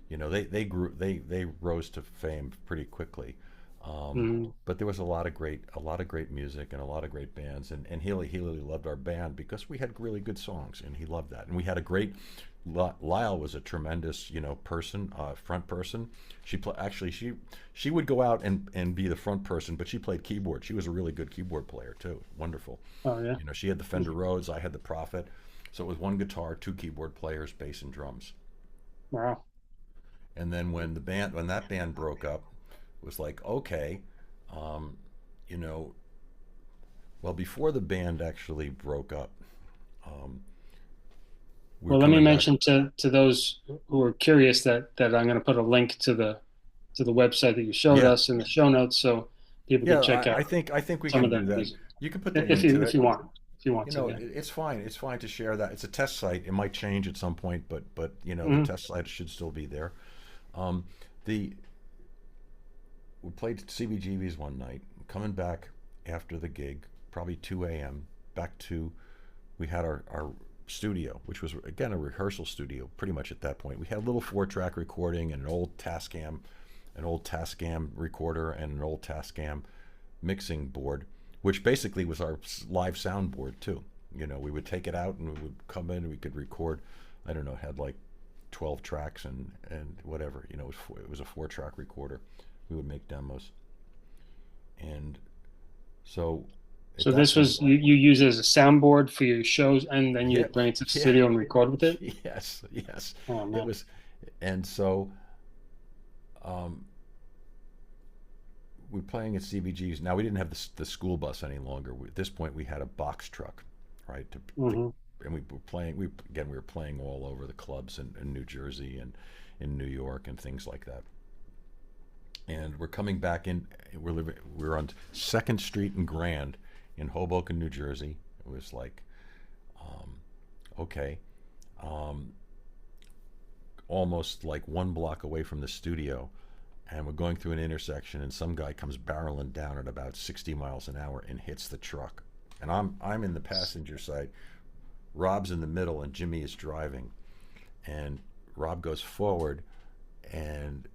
They rose to fame pretty quickly. Hmm. But there was a lot of great music and a lot of great bands, and Healy loved our band because we had really good songs, and he loved that. And we had a great. Lyle was a tremendous, person, front person. Actually she would go out and be the front person, but she played keyboard. She was a really good keyboard player too. Wonderful. Oh yeah. She had the Fender Rhodes, I had the Prophet, so it was one guitar, two keyboard players, bass and drums. Wow. And then when that band broke up, it was like, okay, um, you know, well, before the band actually broke up, um, we were Well, let me coming back. mention to those who are curious that I'm going to put a link to the website that you showed Yeah, us in the show notes, so people can yeah. check out I think we some can of do that that. music You can put the if link you to if it. you want to. Yeah. It's fine. It's fine to share that. It's a test site. It might change at some point, but the Hmm. test site should still be there. Um, the we played CBGB's one night. Coming back after the gig, probably 2 a.m. Back to we had our studio, which was again a rehearsal studio. Pretty much at that point, we had a little 4 track recording and an old Tascam recorder, and an old Tascam mixing board, which basically was our live soundboard too. We would take it out and we would come in and we could record. I don't know, had like 12 tracks and whatever. It was a 4 track recorder. We would make demos, and so at So that this point, was you use it as a soundboard for your shows, and then yeah, you'd bring it to the yeah, studio and record with it. yes, yes. Oh It man. was, and so um, we're playing at CBG's. Now we didn't have the school bus any longer. At this point, we had a box truck, right? Hmm. And we were playing. We were playing all over the clubs in New Jersey and in New York and things like that. And we're coming back in. We're on Second Street and Grand in Hoboken, New Jersey. It was like, um, okay, um, almost like one block away from the studio, and we're going through an intersection, and some guy comes barreling down at about 60 miles an hour and hits the truck. And I'm in the passenger side. Rob's in the middle, and Jimmy is driving. And Rob goes forward and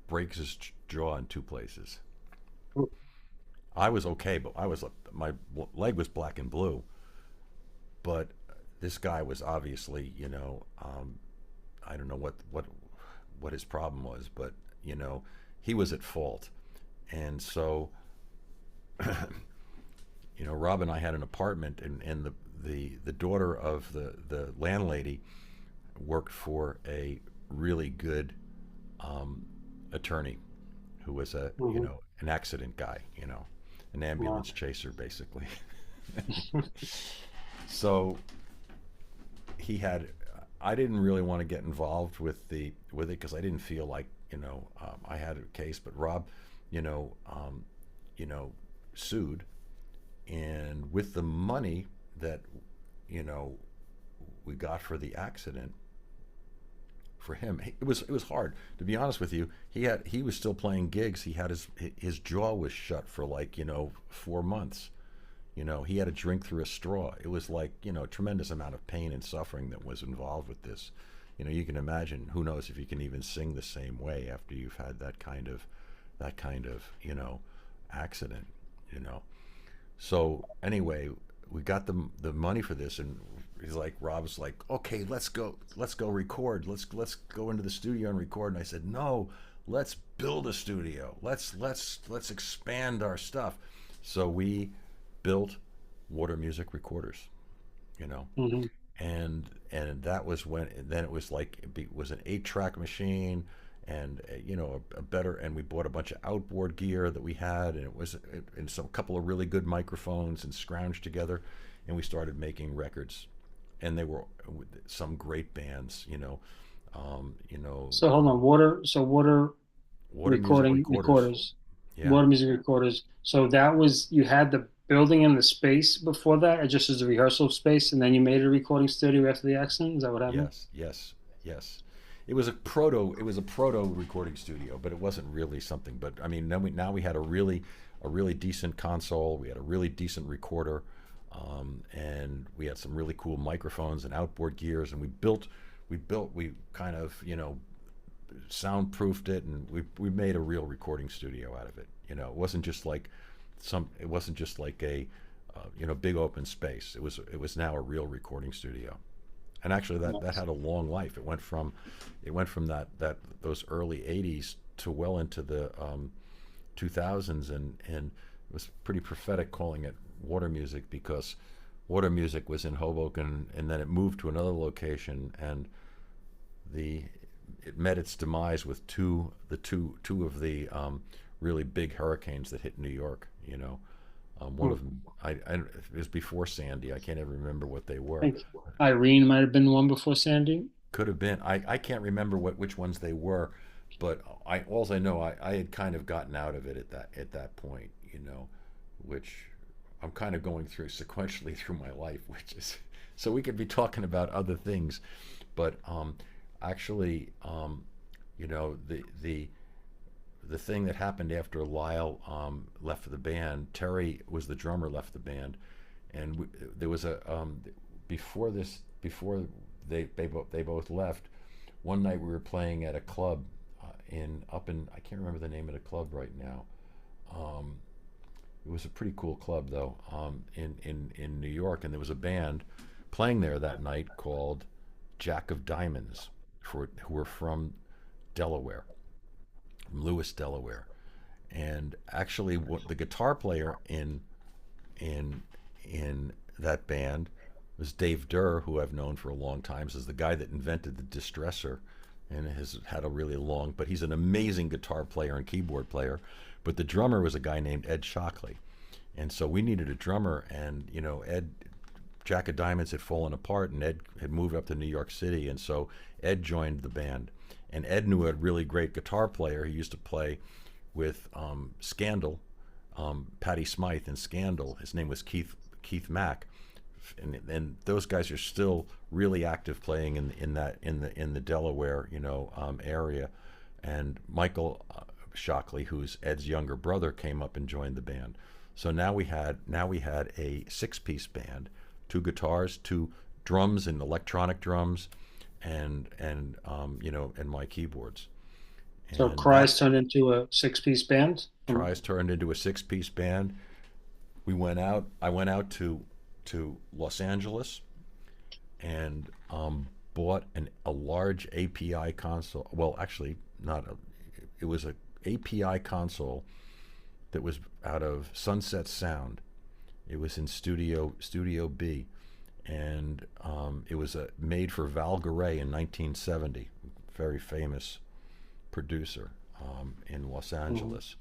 breaks his jaw in two places. I was okay, but my leg was black and blue. But this guy was obviously, I don't know what his problem was, but he was at fault. And so, Rob and I had an apartment, and the daughter of the landlady worked for a really good um, attorney who was Hmm. an accident guy, an Wow. ambulance chaser basically. So he had. I didn't really want to get involved with it because I didn't feel like I had a case, but Rob, you know, um, you know, sued, and with the money that you know we got for the accident, for him it was hard, to be honest with you. He was still playing gigs. He had his jaw was shut for like 4 months. He had to drink through a straw. It was like a tremendous amount of pain and suffering that was involved with this. You can imagine. Who knows if you can even sing the same way after you've had that kind of accident. you know So anyway, we got the money for this, and Rob's like, okay, let's go record. Let's go into the studio and record. And I said, no, let's build a studio. Let's expand our stuff. So we built Water Music Recorders. You know, Hmm. and that was when. Then it was like it was an 8-track machine, and a better. And we bought a bunch of outboard gear that we had, and and some couple of really good microphones, and scrounged together, and we started making records, and they were some great bands. Um, you know, So hold on, water Water Music recording Recorders. recorders, Yeah. water music recorders. So that was you had the building and the space before that, or just as a rehearsal space, and then you made a recording studio after the accident. Is that what happened? Yes. Yes. Yes. It was a proto recording studio, but it wasn't really something. But I mean, now we had a really decent console. We had a really decent recorder, and we had some really cool microphones and outboard gears. And we kind of soundproofed it, and we made a real recording studio out of it. It wasn't just like a big open space. It was now a real recording studio. And actually, that Nice. had a long life. It went from those early '80s to well into the 2000s, and it was pretty prophetic calling it Water Music, because Water Music was in Hoboken, and then it moved to another location, and the it met its demise with two of the really big hurricanes that hit New York. One Hmm. of them, it was before Sandy. I can't ever remember what they I were. think Irene might have been the one before Sandy. Could have been. I can't remember which ones they were, but I know, I had kind of gotten out of it at that point. Which I'm kind of going through sequentially through my life, which is so we could be talking about other things, but actually, the thing that happened after Lyle left the band. Terry was the drummer, left the band, and there was a before they both left. One night we were playing at a club in up in I can't remember the name of the club right now. Um, it was a pretty cool club though, in New York, and there was a band playing there that night called Jack of Diamonds, who were from Delaware, from Lewis, Delaware. And actually, what the guitar player in in in that band was Dave Durr, who I've known for a long time. This is the guy that invented the distressor, and has had a really long. But he's an amazing guitar player and keyboard player. But the drummer was a guy named Ed Shockley, and so we needed a drummer. And Ed, Jack of Diamonds had fallen apart, and Ed had moved up to New York City, and so Ed joined the band. And Ed knew a really great guitar player. He used to play with Scandal, Patti Smythe and Scandal. His name was Keith Mack, and those guys are still really active playing in the Delaware area. And Michael Shockley, who's Ed's younger brother, came up and joined the band. So now we had a six-piece band, two guitars, two drums and electronic drums, and my keyboards. So And that Cries turned into a six-piece band. tries turned into a six-piece band. I went out to Los Angeles and bought a large API console. Well, actually, not a. It was a API console that was out of Sunset Sound. It was in Studio B, and it was made for Val Garay in 1970, very famous producer in Los Mhm. Angeles.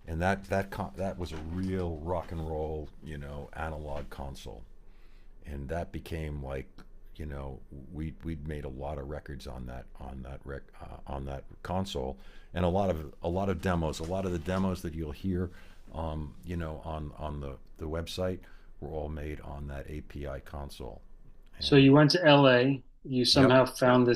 And that was a real rock and roll, analog console, and that became like, we'd made a lot of records on that console, and a lot of demos. A lot of the demos that you'll hear, on the website were all made on that API console. So And you went to LA. You yep, somehow found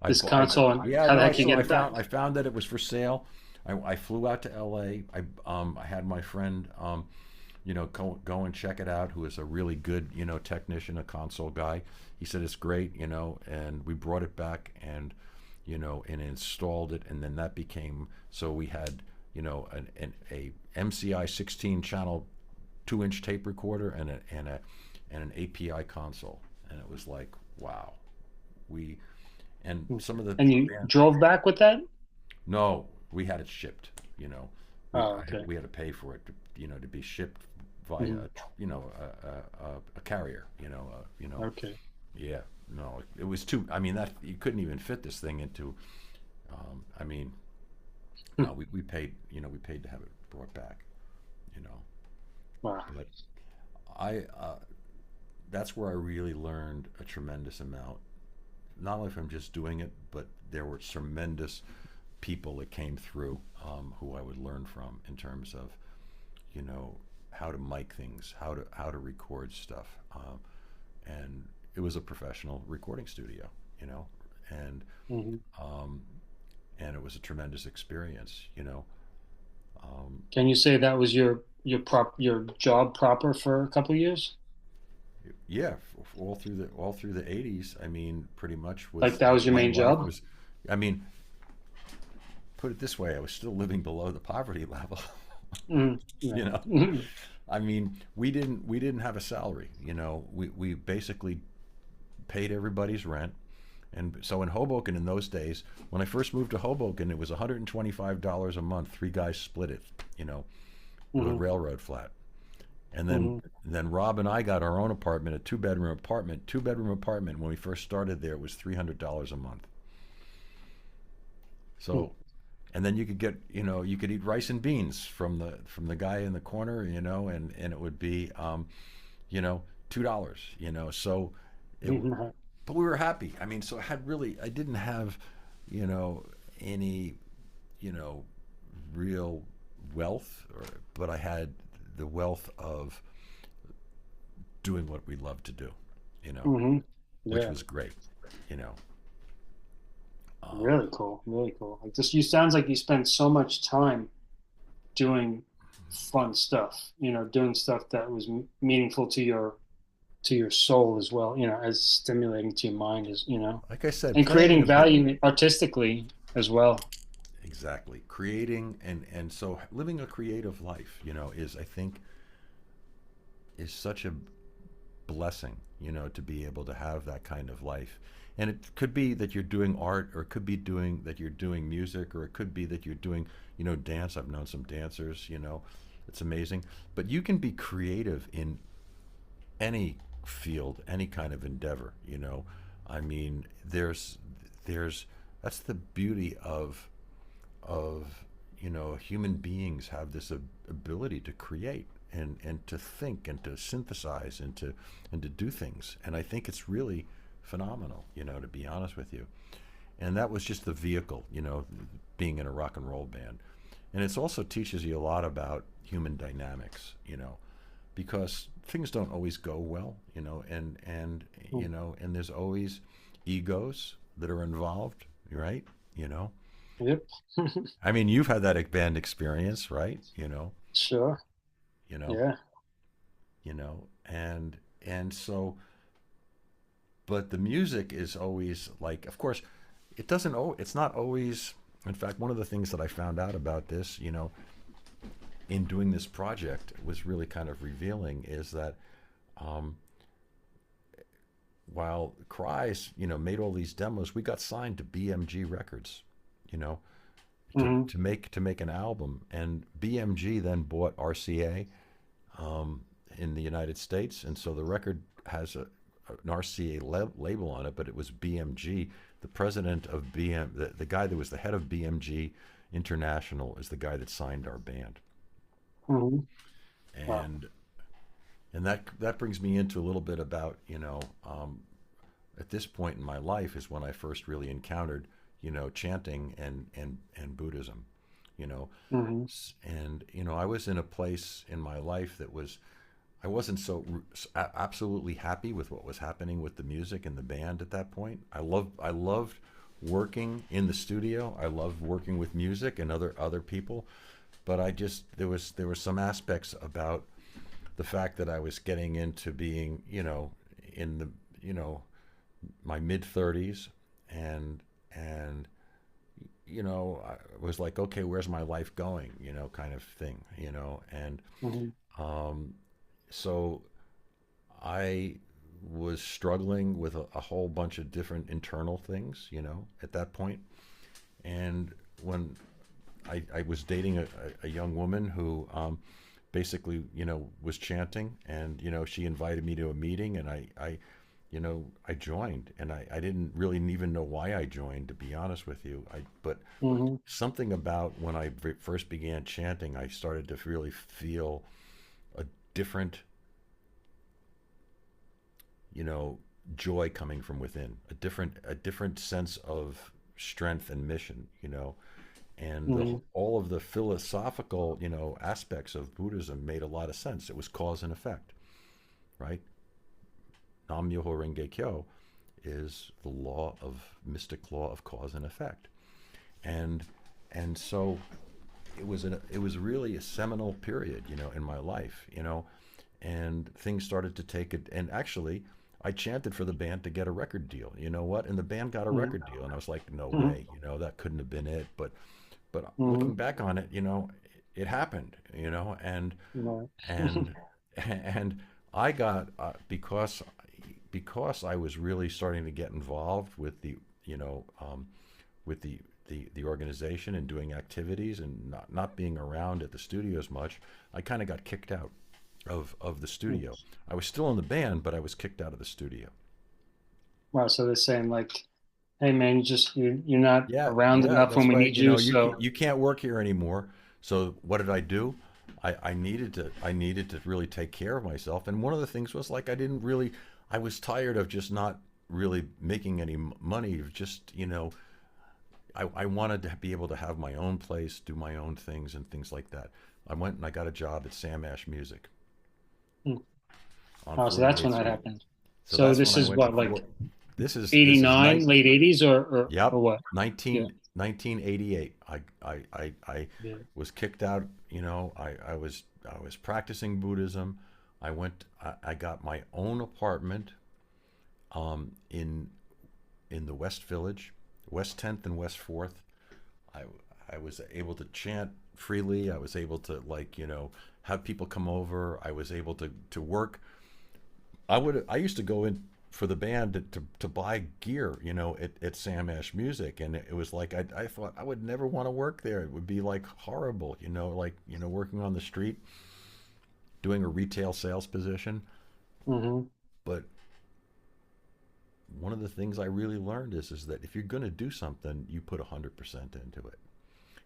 I, this bu- I console, and yeah, how the no, I heck you saw. get it back? I found that it was for sale. I flew out to L.A. I had my friend, go and check it out. Who is a really good, technician, a console guy. He said it's great, and we brought it back and installed it, and then that became so we had, a MCI 16 channel 2-inch tape recorder and an API console, and it was like, wow. We and some of the And you band. drove back with that? No, we had it shipped. Oh, okay. We had to pay for it to be shipped via Mhm. a carrier. Okay. Yeah. No, it was too. I mean, that you couldn't even fit this thing into. I mean, no, we paid. We paid to have it brought back. You know, Wow. but I that's where I really learned a tremendous amount, not only from just doing it, but there were tremendous people that came through, who I would learn from in terms of, you know, how to mic things, how to record stuff, and it was a professional recording studio, you know, and Mhm. um, and it was a tremendous experience, you know. Um, Can you say that was your job proper for a couple of years? yeah, all through the 80s. I mean, pretty much Like with that was your my main wife job? was. I mean, put it this way, I was still living below the poverty level. Mhm. you Yeah. know, I mean, we didn't have a salary. We basically paid everybody's rent. And so in Hoboken in those days, when I first moved to Hoboken, it was $125 a month. Three guys split it, you know, with a Mhm. railroad flat. And then Mhm. then Rob and I got our own apartment, a two-bedroom apartment. Two-bedroom apartment when we first started there was $300 a month. Mhm. So, and then you could get, you could eat rice and beans from the guy in the corner, and it would be, you know, $2, So it, Mhm. but we were happy. I mean, so I didn't have, you know, any, you know, real wealth, but I had the wealth of doing what we love to do, you know, Mhm. which Yeah. was great, you know. Um, Really cool. Really cool. Like this, you sounds like you spent so much time doing fun stuff, doing stuff that was meaningful to your soul as well, as stimulating to your mind like I said, and playing in creating a band, value artistically as well. exactly, creating and so living a creative life, is I think is such a blessing, to be able to have that kind of life. And it could be that you're doing art, or it could be doing that you're doing music, or it could be that you're doing, dance. I've known some dancers, It's amazing. But you can be creative in any field, any kind of endeavor. I mean, there's that's the beauty of human beings have this ability to create and to think and to synthesize and to do things. And I think it's really phenomenal, to be honest with you. And that was just the vehicle, being in a rock and roll band. And it also teaches you a lot about human dynamics, because things don't always go well, and there's always egos that are involved, right? You know, Yep. I mean, you've had that band experience, right? Sure. You know, Yeah. and so, but the music is always like, of course, it's not always. In fact, one of the things that I found out about this, in doing this project was really kind of revealing is that um, while Cries, made all these demos, we got signed to BMG Records, you know, to, Hmm. to make an album, and BMG then bought RCA in the United States, and so the record has an RCA label on it, but it was BMG. The president of the guy that was the head of BMG International is the guy that signed our band, Hmm. Wow. and that brings me into a little bit about at this point in my life is when I first really encountered chanting and Buddhism, you know, Hmm. and I was in a place in my life that was I wasn't absolutely happy with what was happening with the music and the band at that point. I loved working in the studio. I loved working with music and other people, but I just there were some aspects about the fact that I was getting into being, in the, my mid 30s, and I was like, okay, where's my life going, kind of thing, and Hmm. um, so I was struggling with a whole bunch of different internal things, at that point. And when I was dating a young woman who basically, was chanting, and she invited me to a meeting, and I joined, and I didn't really even know why I joined, to be honest with you. But Hmm. something about when I first began chanting, I started to really feel a different, you know, joy coming from within, a different sense of strength and mission, and Hmm. all of the philosophical, aspects of Buddhism made a lot of sense. It was cause and effect, right? Nam-myoho-renge-kyo is the mystic law of cause and effect, and so it was really a seminal period, in my life, and things started to take it. And actually, I chanted for the band to get a record deal. You know what? And the band got a Hmm. record deal, and I was like, no Hmm. way, that couldn't have been it. But Hmm. looking back on it, it happened, Right. and and I got because I was really starting to get involved with you know with the organization and doing activities and not being around at the studio as much. I kind of got kicked out of the studio. I was still in the band, but I was kicked out of the studio. Wow. So they're saying like, hey man, you're not Yeah, around yeah, enough when that's we right. need you. You can't work here anymore. So what did I do? I needed to really take care of myself. And one of the things was like I was tired of just not really making any money. Just I wanted to be able to have my own place, do my own things, and things like that. I went and I got a job at Sam Ash Music Hmm. on Oh, so that's when 48th that Street. happened. So So that's when this I is went to what, four. like This is 89, night. late 80s or Yep, what? Yeah. 1988. I Yeah. was kicked out. I was practicing Buddhism. I got my own apartment in the West Village, West 10th and West 4th. I I was able to chant freely. I was able to have people come over. I was able to work. I used to go in for the band to buy gear, at Sam Ash Music, and it was like I thought I would never want to work there. It would be like horrible, like working on the street, doing a retail sales position. Hmm. But one of the things I really learned is that if you're going to do something, you put 100% into it.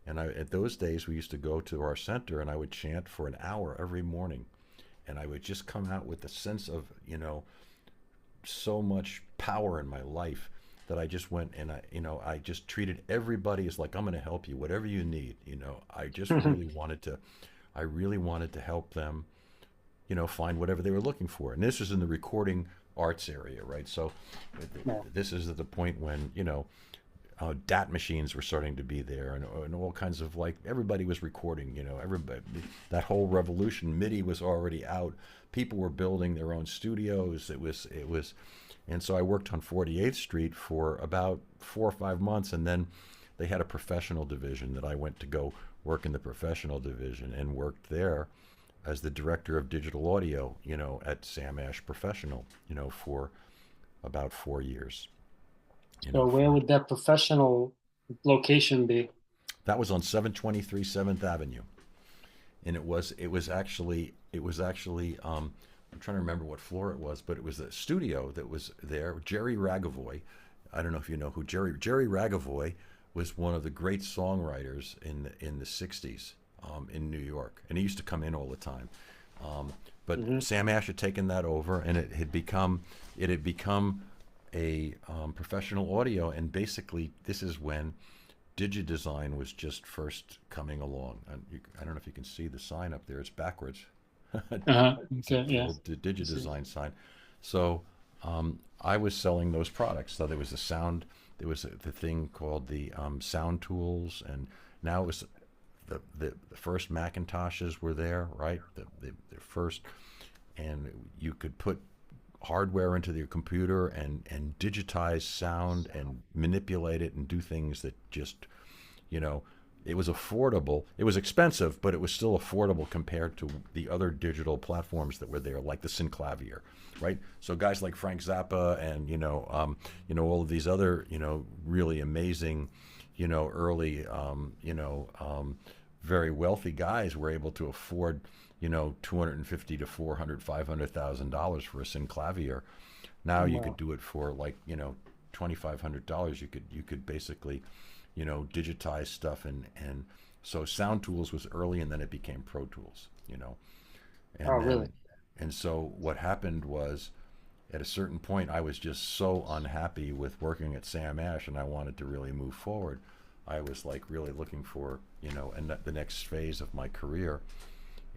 And at those days, we used to go to our center, and I would chant for an hour every morning, and I would just come out with a sense of so much power in my life that I just went and I just treated everybody as like I'm going to help you, whatever you need. I just I really wanted to help them, find whatever they were looking for. And this was in the recording arts area, right? So Yeah. this is at the point when DAT machines were starting to be there, and all kinds of like everybody was recording. Everybody, that whole revolution. MIDI was already out. People were building their own studios. It was, and so I worked on 48th Street for about 4 or 5 months, and then they had a professional division that I went to go work in the professional division and worked there as the director of digital audio, at Sam Ash Professional, for about 4 years, So where for would that professional location be? that was on 723 7th Avenue, and it was actually I'm trying to remember what floor it was, but it was a studio that was there. Jerry Ragavoy, I don't know if you know who Jerry Ragavoy was, one of the great songwriters in the '60s, in New York, and he used to come in all the time. But Hmm. Sam Ash had taken that over, and it had become a professional audio, and basically this is when DigiDesign was just first coming along. And I don't know if you can see the sign up there; it's backwards. Uh-huh. It's Okay. the Yeah. old I see. DigiDesign sign. So I was selling those products. So there was there was the thing called the sound tools, and now it was the first Macintoshes were there, right? The first, and you could put hardware into your computer and digitize sound and manipulate it and do things that just, you know, it was affordable. It was expensive, but it was still affordable compared to the other digital platforms that were there, like the Synclavier, right? So guys like Frank Zappa and all of these other really amazing, early very wealthy guys were able to afford 250 to 400, $500,000 for a Synclavier. Now you could Wow. do it for like $2,500. You could basically digitize stuff, and so Sound Tools was early, and then it became Pro Tools, Oh, and really? so what happened was at a certain point I was just so unhappy with working at Sam Ash, and I wanted to really move forward. I was like really looking for the next phase of my career,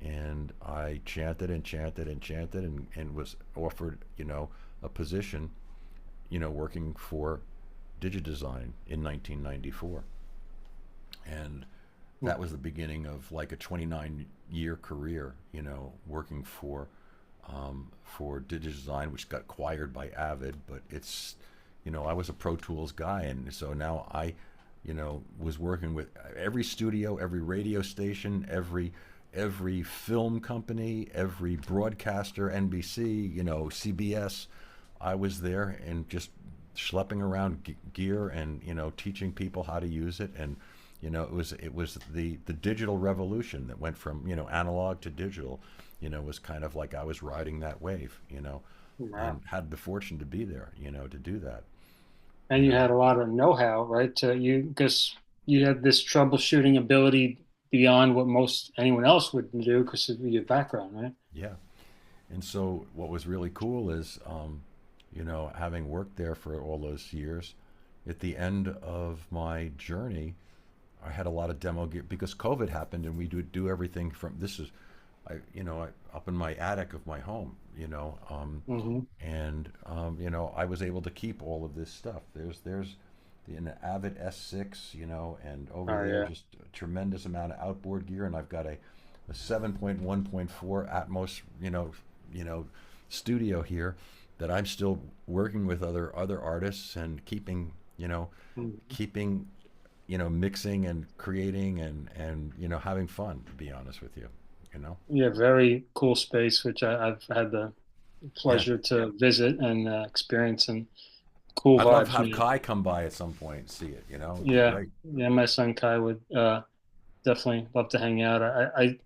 and I chanted and chanted and chanted, and was offered a position working for DigiDesign in 1994. And Hmm. that was the beginning of like a 29-year career, working for DigiDesign, which got acquired by Avid. But I was a Pro Tools guy, and so now I, was working with every studio, every radio station, every film company, every broadcaster, NBC, CBS. I was there and just schlepping around gear and teaching people how to use it. And it was the digital revolution that went from analog to digital. Was kind of like I was riding that wave, Wow. and had the fortune to be there, to do that. you And you know had a lot of know-how, right? Because you had this troubleshooting ability beyond what most anyone else would do because of your background, right? yeah. And so what was really cool is having worked there for all those years, at the end of my journey I had a lot of demo gear because COVID happened, and we would do everything from this is, up in my attic of my home, Hmm. I was able to keep all of this stuff. There's an Avid S6, and over Oh, there yeah. just a tremendous amount of outboard gear, and I've got a 7.1.4 Atmos, studio here that I'm still working with other artists and keeping, Mhm. keeping mixing and creating and having fun, to be honest with you. Yeah, very cool space, which I've had the Yeah. pleasure to visit and experience, and cool I'd love to vibes, have man. Kai come by at some point and see it. You know, it'd be Yeah, great. yeah. My son Kai would definitely love to hang out. I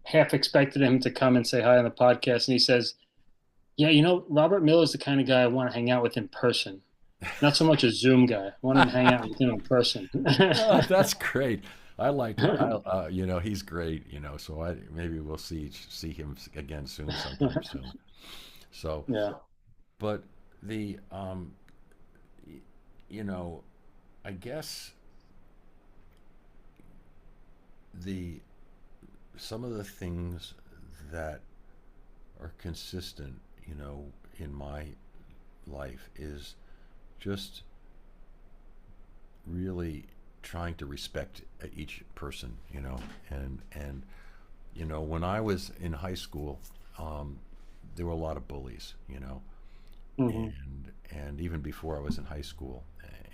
half expected him to come and say hi on the podcast, and he says, "Yeah, Robert Miller is the kind of guy I want to hang out with in person, not so much a Zoom guy. I want to hang out with him in person." Oh, that's great. I like you know, he's great. You know, so I maybe we'll see him again soon, sometime soon. So, Yeah. but the you know, I guess the some of the things that are consistent, you know, in my life is just really trying to respect each person, you know, and you know, when I was in high school, there were a lot of bullies, you know, Hmm. and even before I was in high school,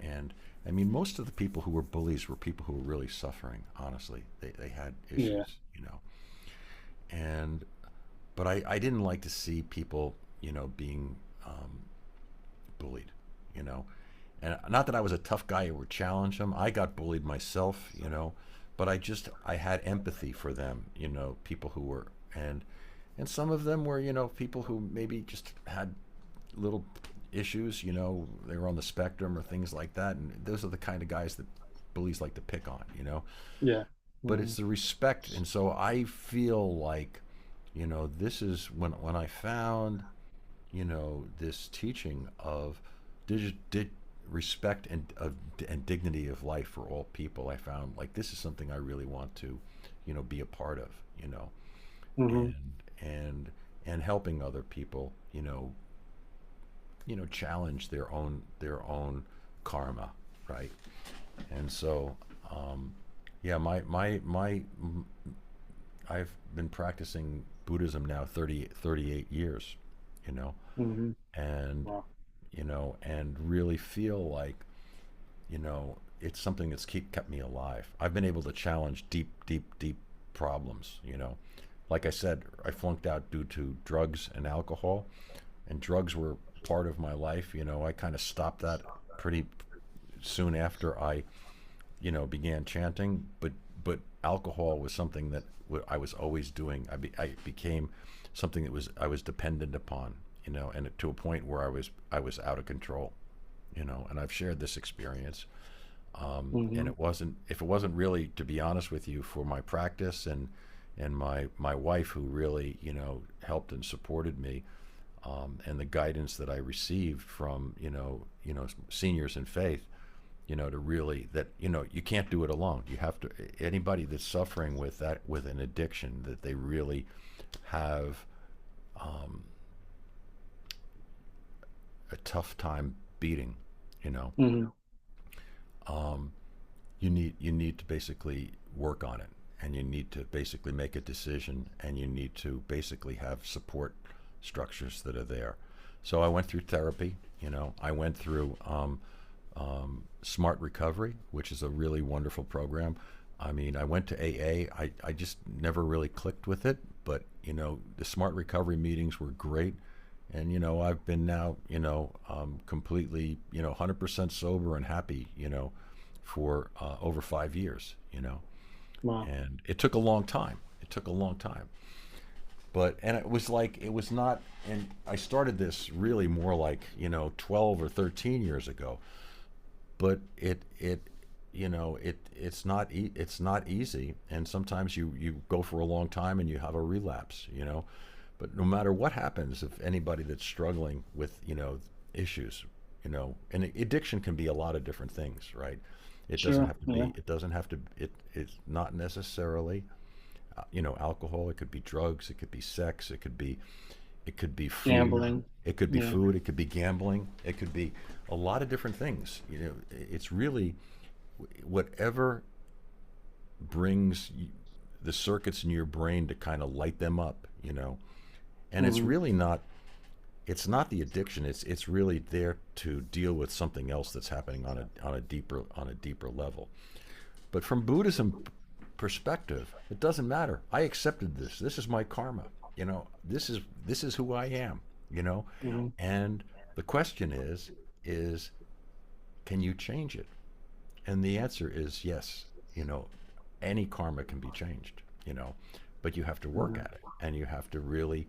and I mean, most of the people who were bullies were people who were really suffering. Honestly, they had Yeah. issues, you know, and but I didn't like to see people, you know, being bullied, you know. And not that I was a tough guy who would challenge them. I got bullied myself, you know, but I had empathy for them, you know, people who were and some of them were, you know, people who maybe just had little issues, you know, they were on the spectrum or things like that, and those are the kind of guys that bullies like to pick on, you know. Yeah. But Hmm. it's the respect, and so I feel like, you know, this is when I found, you know, this teaching of did respect and dignity of life for all people. I found like this is something I really want to, you know, be a part of, you know, Hmm. and and and helping other people, you know, challenge their own karma, right? And so, yeah, I've been practicing Buddhism now 38 years, you know, Hmm. and Wow. and really feel like, you know, it's something that's kept me alive. I've been able to challenge deep problems, you know. Like I said, I flunked out due to drugs and alcohol, and drugs were part of my life. You know, I kind of stopped that pretty soon after I, you know, began chanting. But alcohol was something that I was always doing. I became something that I was dependent upon. You know, and to a point where I was out of control. You know, and I've shared this experience. And Hmm. it wasn't if it wasn't really, to be honest with you, for my practice and my wife who really, you know, helped and supported me, and the guidance that I received from, seniors in faith, you know, to really that, you know, you can't do it alone. You have to, anybody that's suffering with that, with an addiction, that they really have a tough time beating, you know, Hmm. you need to basically work on it, and you need to basically make a decision, and you need to basically have support structures that are there. So I went through therapy. You know, I went through Smart Recovery, which is a really wonderful program. I mean, I went to AA. I just never really clicked with it, but you know, the Smart Recovery meetings were great. And you know, I've been now, completely, 100% sober and happy, for over 5 years, Wow. and it took a long time. It took a long time, but and it was like it was not. And I started this really more like 12 or 13 years ago, but it's not easy, and sometimes you go for a long time and you have a relapse, but no matter what happens, if anybody that's struggling with issues, and addiction can be a lot of different things, right? It doesn't Sure. have to Yeah. be it doesn't have to it's not necessarily alcohol. It could be drugs, it could be sex, it could be food. Gambling. It could be Yeah. food. It could be gambling. It could be a lot of different things. It's really whatever brings the circuits in your brain to kind of light them up. And it's Hmm. really not. It's not the addiction. It's really there to deal with something else that's happening on a deeper level. But from Buddhism perspective, it doesn't matter. I accepted this. This is my karma. this is who I am, you know, Hmm. and the question is can you change it? And the answer is yes. You know, any karma can be changed, but you have to work Hmm. at it and you have to really,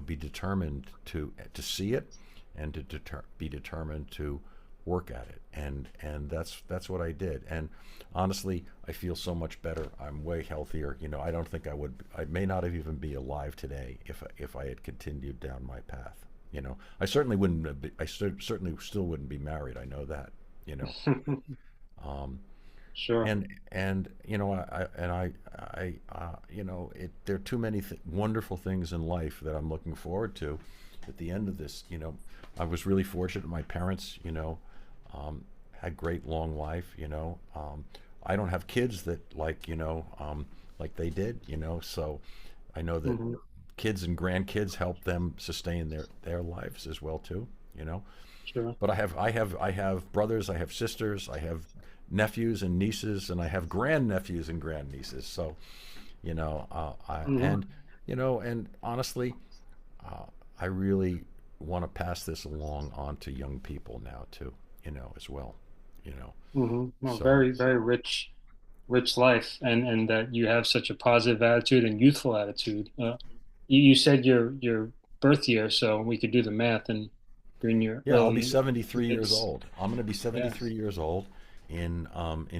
be determined to see it and to be determined to work at it. And that's what I did. And honestly, I feel so much better. I'm way healthier. I don't think I may not have even be alive today if I had continued down my path. I certainly wouldn't have certainly still wouldn't be married. I know that, you know. Um, Sure. and there are too many wonderful things in life that I'm looking forward to at the end of this. I was really fortunate. My parents, had great long life. I don't have kids that like they did. So I know that Hmm. kids and grandkids help them sustain their lives as well too. You know, Sure. but I have brothers, I have sisters, I have nephews and nieces, and I have grandnephews and grandnieces. So Hmm. and honestly, uh, I really want to pass this along on to young people now too. As well. You know, No, so very, very rich life, and that you have such a positive attitude and youthful attitude. You said your birth year, so we could do the math, and you're in your yeah, I'll be early 73 years mids. old. I'm going to be Yeah. 73 years old in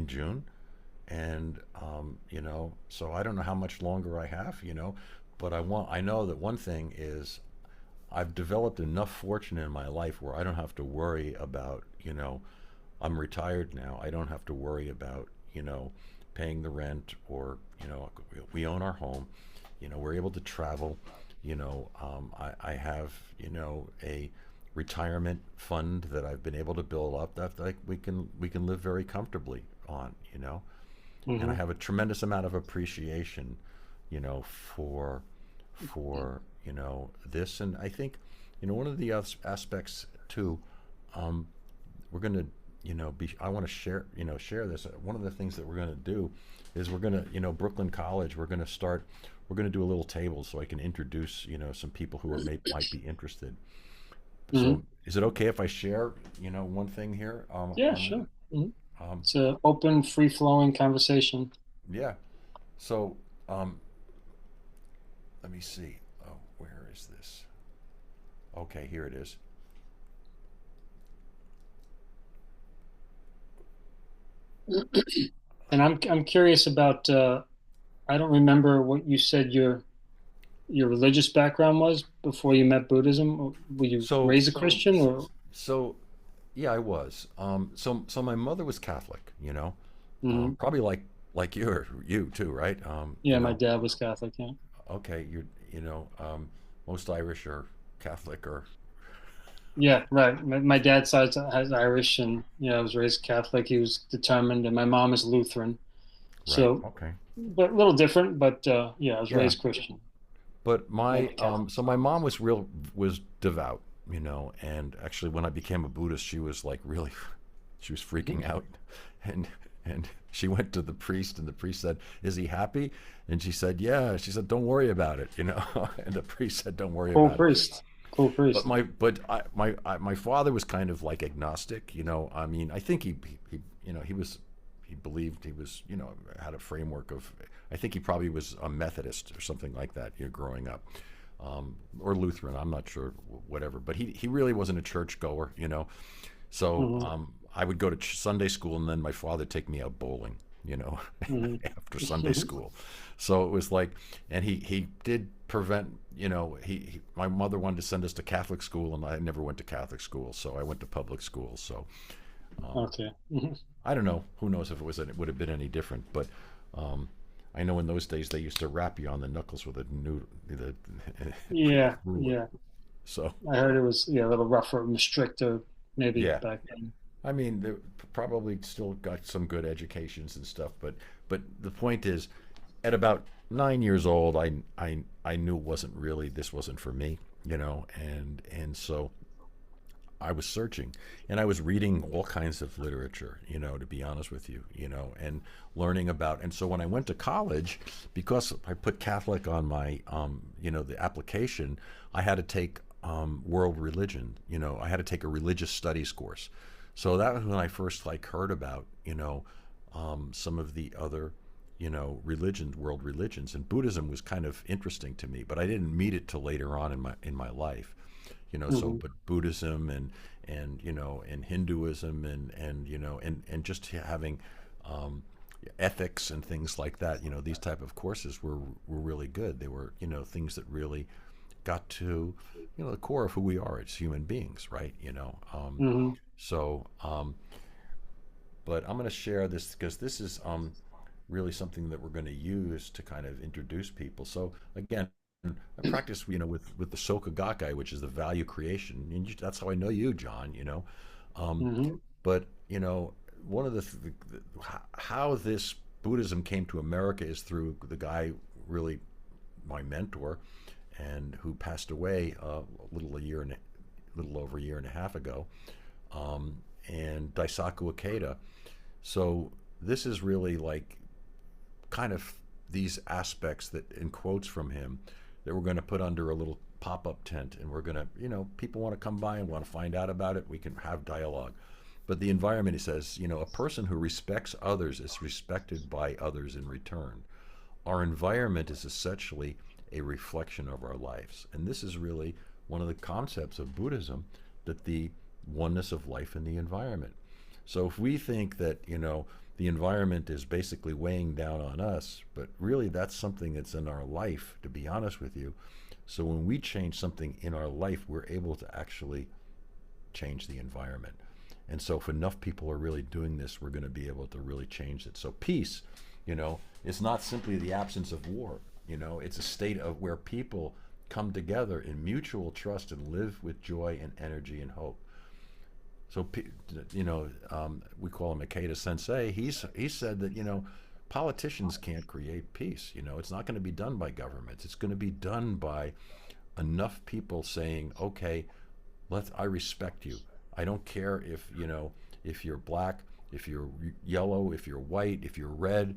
June, and so I don't know how much longer I have, but I know that one thing is I've developed enough fortune in my life where I don't have to worry about, I'm retired now. I don't have to worry about, paying the rent or, we own our home, we're able to travel, I have, a retirement fund that I've been able to build up that like we can live very comfortably on, and I Hmm. have a tremendous amount of appreciation, for this. And I think one of the aspects too, um, we're going to be I want to share this. One of the things that we're going to do is we're going to Brooklyn College, we're going to do a little table so I can introduce some people who might be interested. Hmm. So is it okay if I share one thing here Yeah, on that? sure. Hmm. um, It's an open, free-flowing conversation. yeah. So let me see. Oh, where is this? Okay, here it is. And I'm curious about. I don't remember what you said your religious background was before you met Buddhism. Were you So, raised a Christian or? so yeah, I was. So my mother was Catholic. Hmm. Probably like you too, right? Yeah, my dad was Catholic. Yeah. Okay, most Irish are Catholic or Yeah, right. My dad's side has Irish, and yeah, I was raised Catholic. He was determined, and my mom is Lutheran. right. So, Okay, but a little different. But yeah, I was yeah. raised Christian. But Not Catholic. so my mom was devout, and actually when I became a Buddhist, she was like really, she was freaking out, and she went to the priest, and the priest said, "Is he happy?" And she said, "Yeah." She said, "Don't worry about it," and the priest said, "Don't worry Cool about it." priest. Cool But priest. my father was kind of like agnostic. I mean, I think he he believed he was had a framework of. I think he probably was a Methodist or something like that. Growing up, or Lutheran. I'm not sure, whatever. But he really wasn't a church goer. So Hmm. I would go to Sunday school, and then my father would take me out bowling. Hmm. After Sunday school. So it was like, and he did prevent. My mother wanted to send us to Catholic school, and I never went to Catholic school, so I went to public school. So Okay. Hmm. I don't know. Who knows if it would have been any different, but. Um, I know in those days they used to rap you on the knuckles with the Yeah, ruler. yeah. So I heard it was a little rougher, stricter, maybe yeah, back then. I mean, they probably still got some good educations and stuff, but the point is, at about 9 years old, I knew it wasn't really this wasn't for me, and so I was searching, and I was reading all kinds of literature, to be honest with you, and learning about. And so when I went to college, because I put Catholic on my, the application, I had to take world religion. I had to take a religious studies course. So that was when I first like heard about, some of the other, religions, world religions, and Buddhism was kind of interesting to me, but I didn't meet it till later on in my life. So Hmm. but Buddhism and Hinduism and just having ethics and things like that, these type of courses were really good. They were, things that really got to, the core of who we are as human beings, right? Hmm. So but I'm going to share this because this is really something that we're going to use to kind of introduce people. So again, I practice, with the Soka Gakkai, which is the value creation, and that's how I know you, John. Um, Hmm. but one of how this Buddhism came to America is through the guy, really my mentor, and who passed away little over a year and a half ago, um, and Daisaku Ikeda. So this is really like kind of these aspects that in quotes from him that we're going to put under a little pop-up tent, and we're going to, people want to come by and want to find out about it, we can have dialogue. But the environment, he says, a person who respects others is respected by others in return. Our environment is essentially a reflection of our lives, and this is really one of the concepts of Buddhism, that the oneness of life in the environment. So if we think that, the environment is basically weighing down on us, but really that's something that's in our life, to be honest with you. So when we change something in our life, we're able to actually change the environment. And so if enough people are really doing this, we're going to be able to really change it. So peace, is not simply the absence of war. It's a state of where people come together in mutual trust and live with joy and energy and hope. So, we call him Ikeda Sensei. He said that, politicians can't create peace. It's not going to be done by governments. It's going to be done by enough people saying, okay, I respect you. I don't care if you're black, if you're yellow, if you're white, if you're red,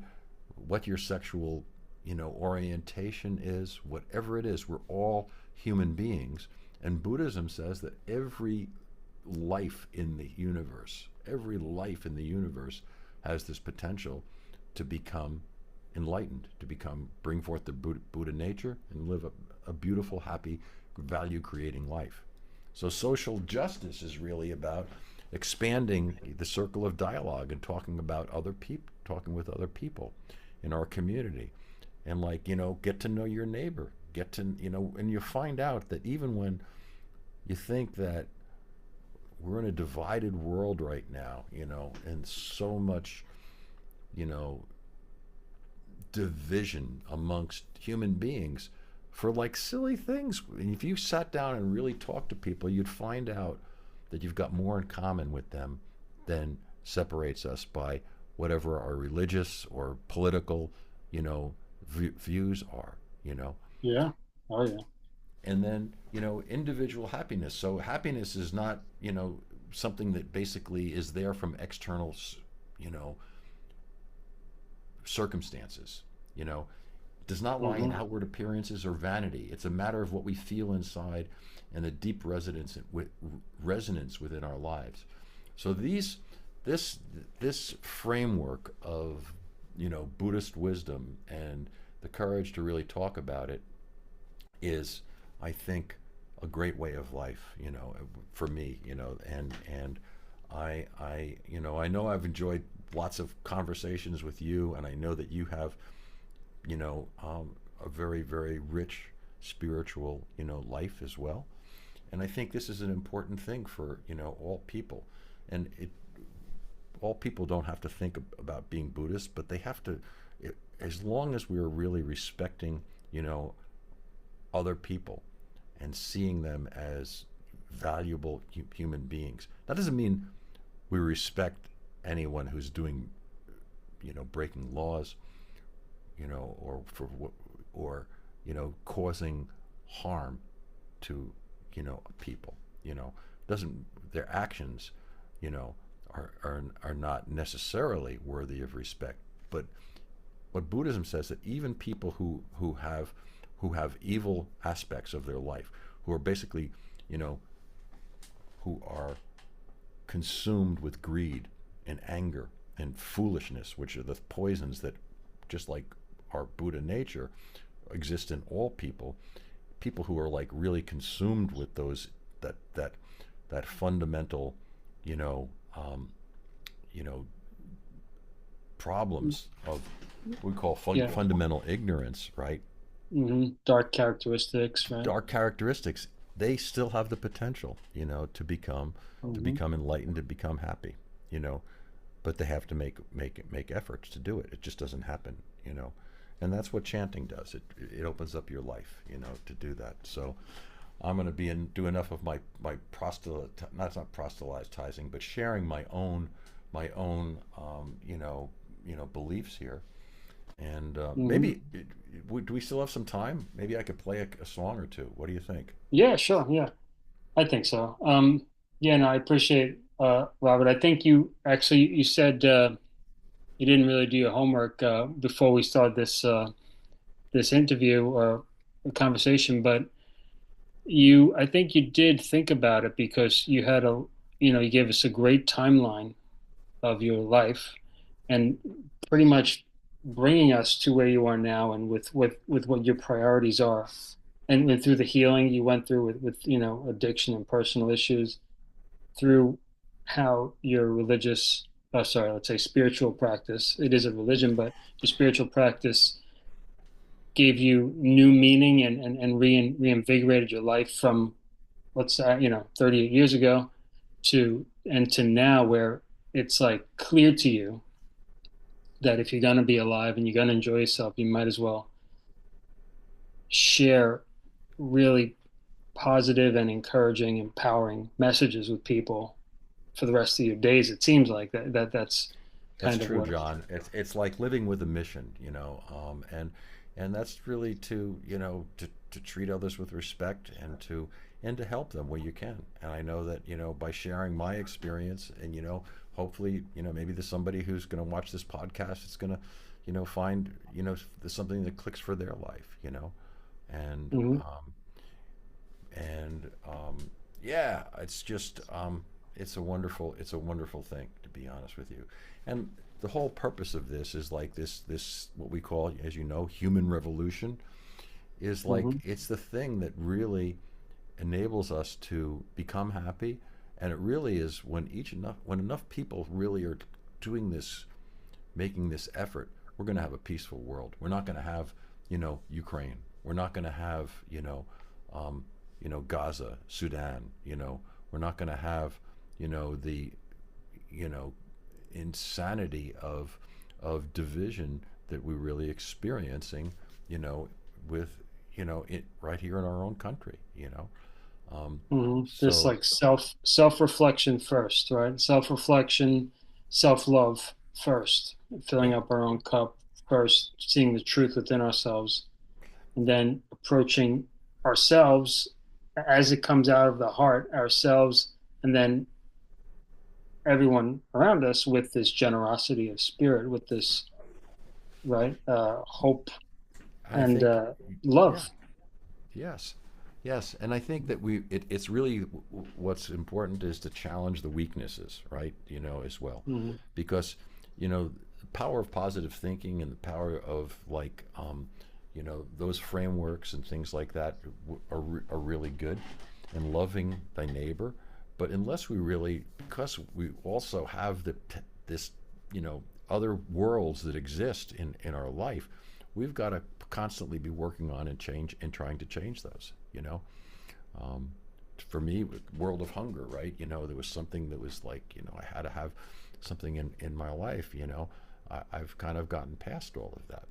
what your sexual, orientation is, whatever it is. We're all human beings. And Buddhism says that every life in the universe has this potential to become enlightened, to bring forth the Buddha nature and live a beautiful, happy, value creating life. So social justice is really about expanding the circle of dialogue and talking with other people in our community, and like, get to know your neighbor, and you find out that even when you think that we're in a divided world right now, and so much, you know, division amongst human beings for like silly things. And if you sat down and really talked to people, you'd find out that you've got more in common with them than separates us by whatever our religious or political, views are, you know. Yeah. Oh, yeah. And then, individual happiness. So happiness is not, something that basically is there from external, you know, circumstances. You know, it does not lie in Hmm. outward appearances or vanity. It's a matter of what we feel inside and the deep resonance within our lives. So this this framework of, Buddhist wisdom and the courage to really talk about it is, I think, a great way of life. For me. And I know I've enjoyed lots of conversations with you, and I know that you have, a very, very rich spiritual, life as well. And I think this is an important thing for, all people. And all people don't have to think about being Buddhist, but they have to, as long as we're really respecting, you know, other people and seeing them as valuable human beings. That doesn't mean we respect anyone who's doing, breaking laws, or or causing harm to, people. Doesn't their actions, you know, are not necessarily worthy of respect. But what Buddhism says, that even people who have evil aspects of their life, who are basically, you know, who are consumed with greed and anger and foolishness, which are the poisons that, just like our Buddha nature, exist in all people. People who are like really consumed with those, that fundamental, you know, um, you know, problems of what we call Yeah. fundamental ignorance, right? Dark characteristics, right? Dark characteristics. They still have the potential, you know, to Hmm. become enlightened, to become happy, you know, but they have to make efforts to do it. It just doesn't happen, you know, and that's what chanting does. It opens up your life, you know, to do that. So I'm going to do enough of my not proselytizing, but sharing my own beliefs here. And Hmm. maybe do we still have some time? Maybe I could play a song or two. What do you think? Yeah, sure. Yeah, I think so. Yeah, no, I appreciate Robert. I think you said you didn't really do your homework before we started this interview or conversation, but I think you did think about it because you gave us a great timeline of your life and pretty much bringing us to where you are now and with what your priorities are. And through the healing you went through with addiction and personal issues, through how your let's say spiritual practice, it is a religion, but your spiritual practice gave you new meaning and reinvigorated your life from, let's say, 38 years ago to now, where it's like clear to you that if you're going to be alive and you're going to enjoy yourself, you might as well share really positive and encouraging, empowering messages with people for the rest of your days. It seems like that's It's kind of true, what. John. It's like living with a mission, and that's really to treat others with respect and to help them where you can. And I know that by sharing my experience, and hopefully maybe there's somebody who's going to watch this podcast. It's going to find there's something that clicks for their life, and Mhm. um, and yeah, it's just it's a wonderful thing, to be honest with you. And the whole purpose of this is like this what we call, as you know, human revolution, is like Mhm. it's the thing that really enables us to become happy. And it really is when enough people really are doing this, making this effort, we're going to have a peaceful world. We're not going to have, Ukraine. We're not going to have, um, Gaza, Sudan. We're not going to have, the, you know, insanity of division that we're really experiencing, you know, with, it right here in our own country. This So like self-reflection first, right? Self-reflection, self-love first, filling yeah, up our own cup first, seeing the truth within ourselves, and then approaching ourselves as it comes out of the heart, ourselves, and then everyone around us with this generosity of spirit, with this, right, hope I and think, yeah, love. yes, yes, and I think that it's really what's important is to challenge the weaknesses, right? As well, Hmm. because the power of positive thinking and the power of like those frameworks and things like that are really good, and loving thy neighbor. But unless we really, because we also have this other worlds that exist in our life, we've got to constantly be working on and trying to change those. Um, for me, world of hunger, right? There was something that was like, I had to have something in my life. I've kind of gotten past all of that.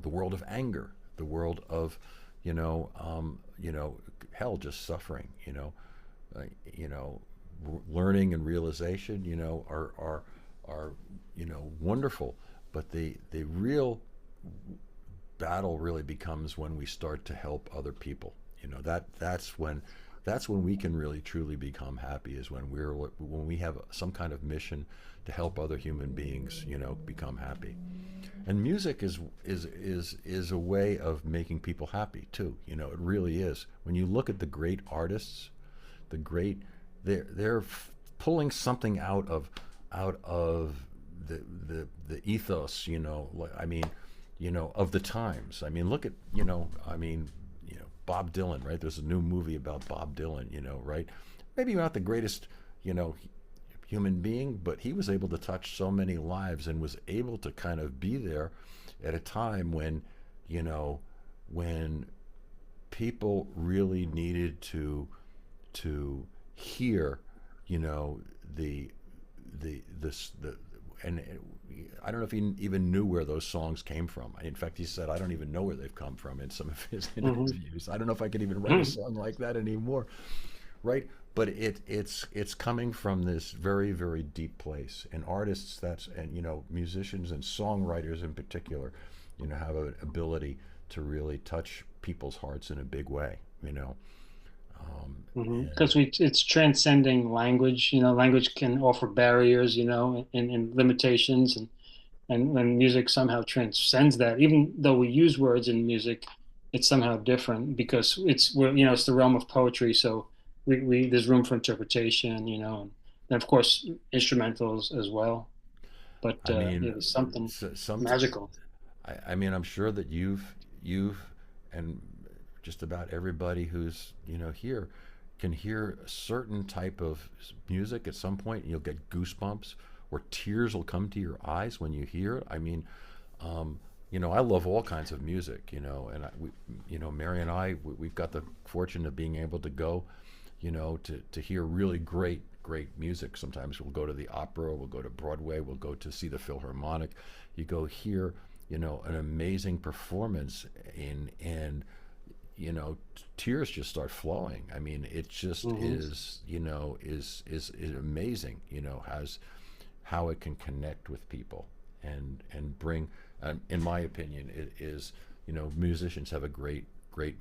The world of anger, the world of, you know, um, you know, hell, just suffering. Uh, you know, Learning and realization, are wonderful, but the real battle really becomes when we start to help other people. That's when that's when we can really truly become happy, is when we have some kind of mission to help other human beings, become happy. And music is a way of making people happy too. It really is. When you look at the great artists, the great they're pulling something out of the ethos. I mean, of the times. I mean, look at Bob Dylan, right? There's a new movie about Bob Dylan, right? Maybe not the greatest, you know, human being, but he was able to touch so many lives and was able to kind of be there at a time when, you know, when people really needed to hear, you know, the the and I don't know if he even knew where those songs came from. In fact, he said, "I don't even know where they've come from." In some of his Hmm. interviews, I don't know if I could even write a song like that anymore, right? But it's coming from this very very deep place, and artists and musicians and songwriters in particular, have an ability to really touch people's hearts in a big way, and Because it's transcending language. Language can offer barriers, and limitations, and when music somehow transcends that, even though we use words in music, it's somehow different because it's the realm of poetry. So we there's room for interpretation, and of course instrumentals as well. But I mean, there's something some magical. I mean, I'm sure that you've and just about everybody who's here can hear a certain type of music at some point, and you'll get goosebumps, or tears will come to your eyes when you hear it. I mean, I love all kinds of music, and Mary and we've got the fortune of being able to go, to hear really great music. Sometimes we'll go to the opera, we'll go to Broadway, we'll go to see the Philharmonic. You go hear, an amazing performance and tears just start flowing. I mean, it just Hmm. is amazing, has how it can connect with people and bring, in my opinion, it is, musicians have a great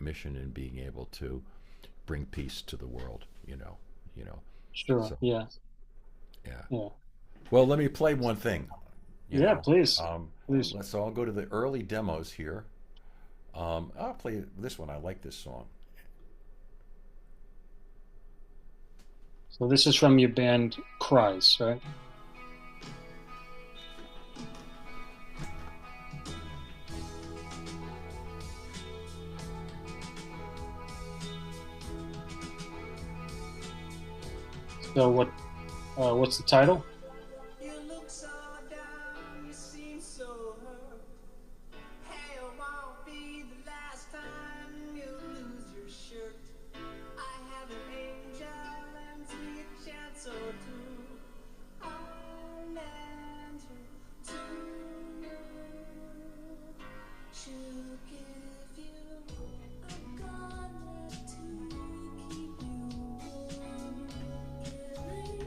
mission in being able to bring peace to the world, you know. Sure. So Yeah. yeah. Yeah. Well, let me play one thing, you Yeah. know. Please. Um, Please. let's all go to the early demos here. I'll play this one. I like this song. So this is from your band Cries, right? So what's the title? You look so down, you seem so hurt. Hey, it won't be the last time you lose your shirt. I have an angel lends me a chance or two. I'll lend her to you. She'll give you a garnet to keep you warm. Killing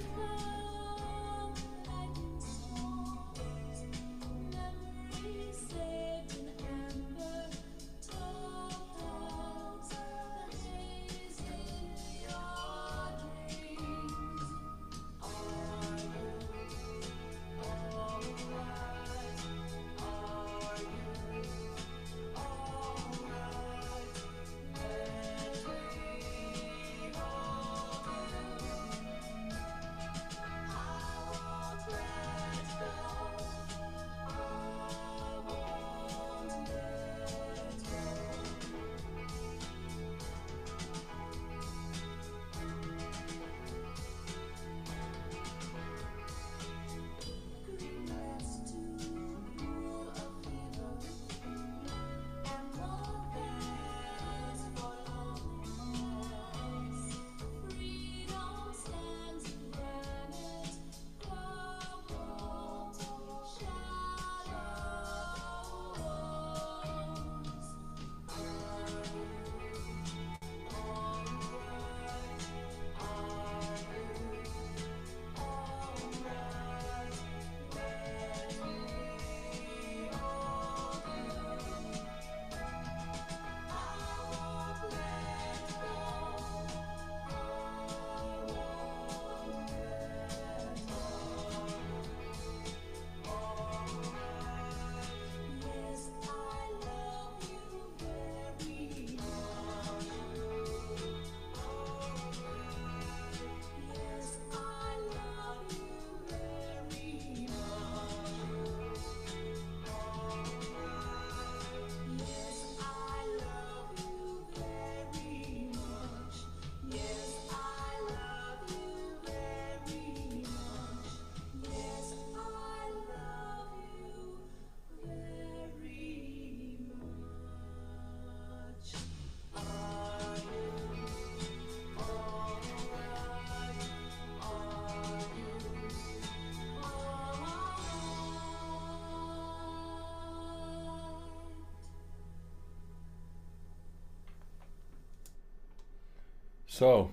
So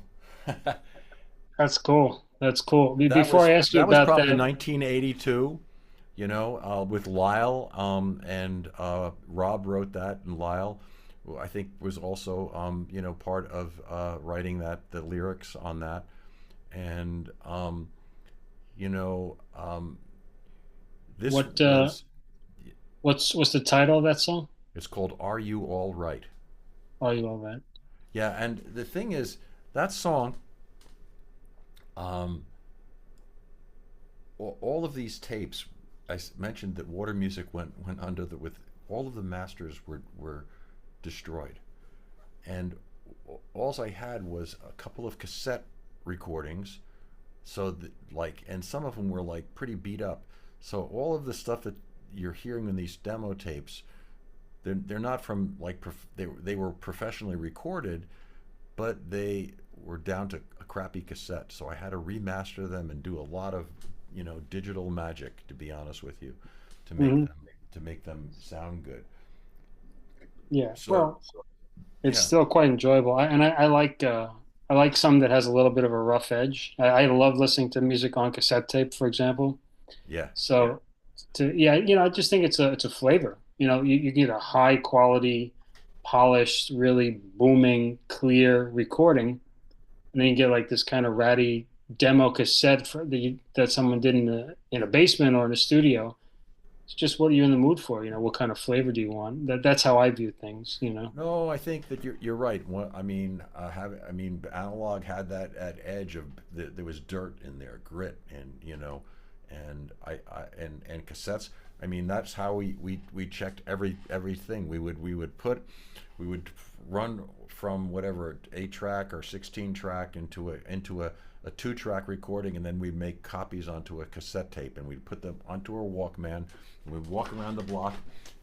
That's cool. That's cool. that Before was I ask you that was about probably that, 1982. With Lyle, and Rob wrote that, and Lyle, who I think was also, part of writing the lyrics on that, and you know, um, this what was, what's the title of that song? it's called "Are You All Right?" Are you all right? Yeah, and the thing is, that song, um, all of these tapes, mentioned that Water Music went under the with all of the masters were destroyed, and all I had was a couple of cassette recordings. So and some of them were like pretty beat up. So all of the stuff that you're hearing in these demo tapes, they're not from like they were professionally recorded, but they were down to a crappy cassette. So I had to remaster them and do a lot of digital magic, to be honest with you, to make Hmm. them to make them sound good. Yeah. So Well, it's yeah, still quite enjoyable. I like some that has a little bit of a rough edge. I love listening to music on cassette tape, for example. yeah, So yeah, I just think it's a flavor. You get a high quality, polished, really booming, clear recording, and then you get like this kind of ratty demo cassette that someone did in a basement or in a studio. It's just what are you in the mood for? What kind of flavor do you want? That's how I view things. no, I think that you're right. I mean, analog had that edge of there was dirt in there, grit, and and and cassettes. I mean, that's how we checked everything. We would run from whatever 8 track or 16 track into a 2 track recording, and then we'd make copies onto a cassette tape, and we'd put them onto our Walkman, and we'd walk around the block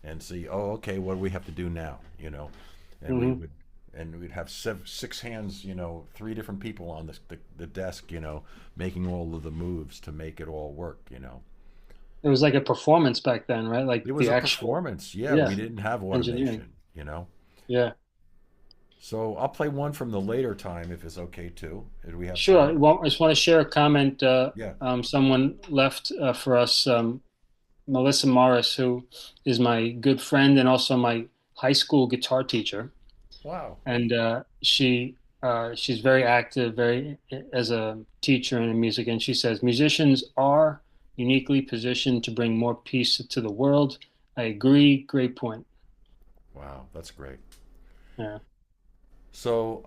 and see, oh, okay, what do we have to do now? And we Hmm. would, and we'd have 6 hands, 3 different people on the desk, making all of the moves to make it all work. It was like a performance back then, right? Like It was the a actual, performance. Yeah, we yeah, didn't have engineering. automation. Yeah. So I'll play one from the later time if it's okay too. Do we have Sure. time? Well, I just want to share a comment. Yeah. Someone left for us, Melissa Morris, who is my good friend and also my high school guitar teacher. Wow. And she's very active, very as a teacher in music. And she says musicians are uniquely positioned to bring more peace to the world. I agree. Great point. Wow. That's great. Yeah. So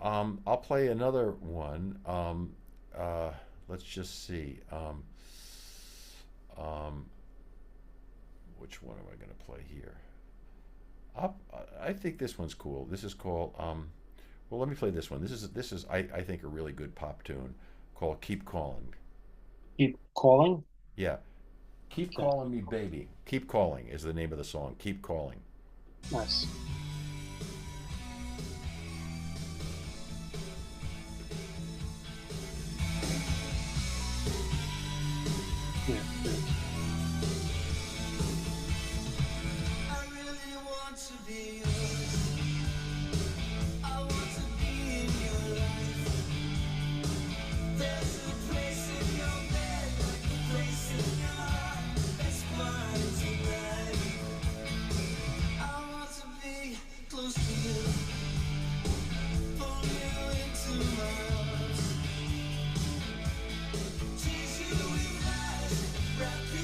I'll play another one. Uh, let's just see. Um, which one am I going to play here? I'll, I think this one's cool. This is called. Well, let me play this one. This is I think a really good pop tune called "Keep Calling." Keep calling. Yeah, "Keep Okay. Calling Me, Baby." "Keep Calling" is the name of the song. "Keep Calling." Nice. Yeah. Yeah. I really want to be yours. I want to be in your life. There's a place in your bed, like a place in your heart. It's mine tonight. I want to be close to you, pull you into my arms, tease you with lies, wrap you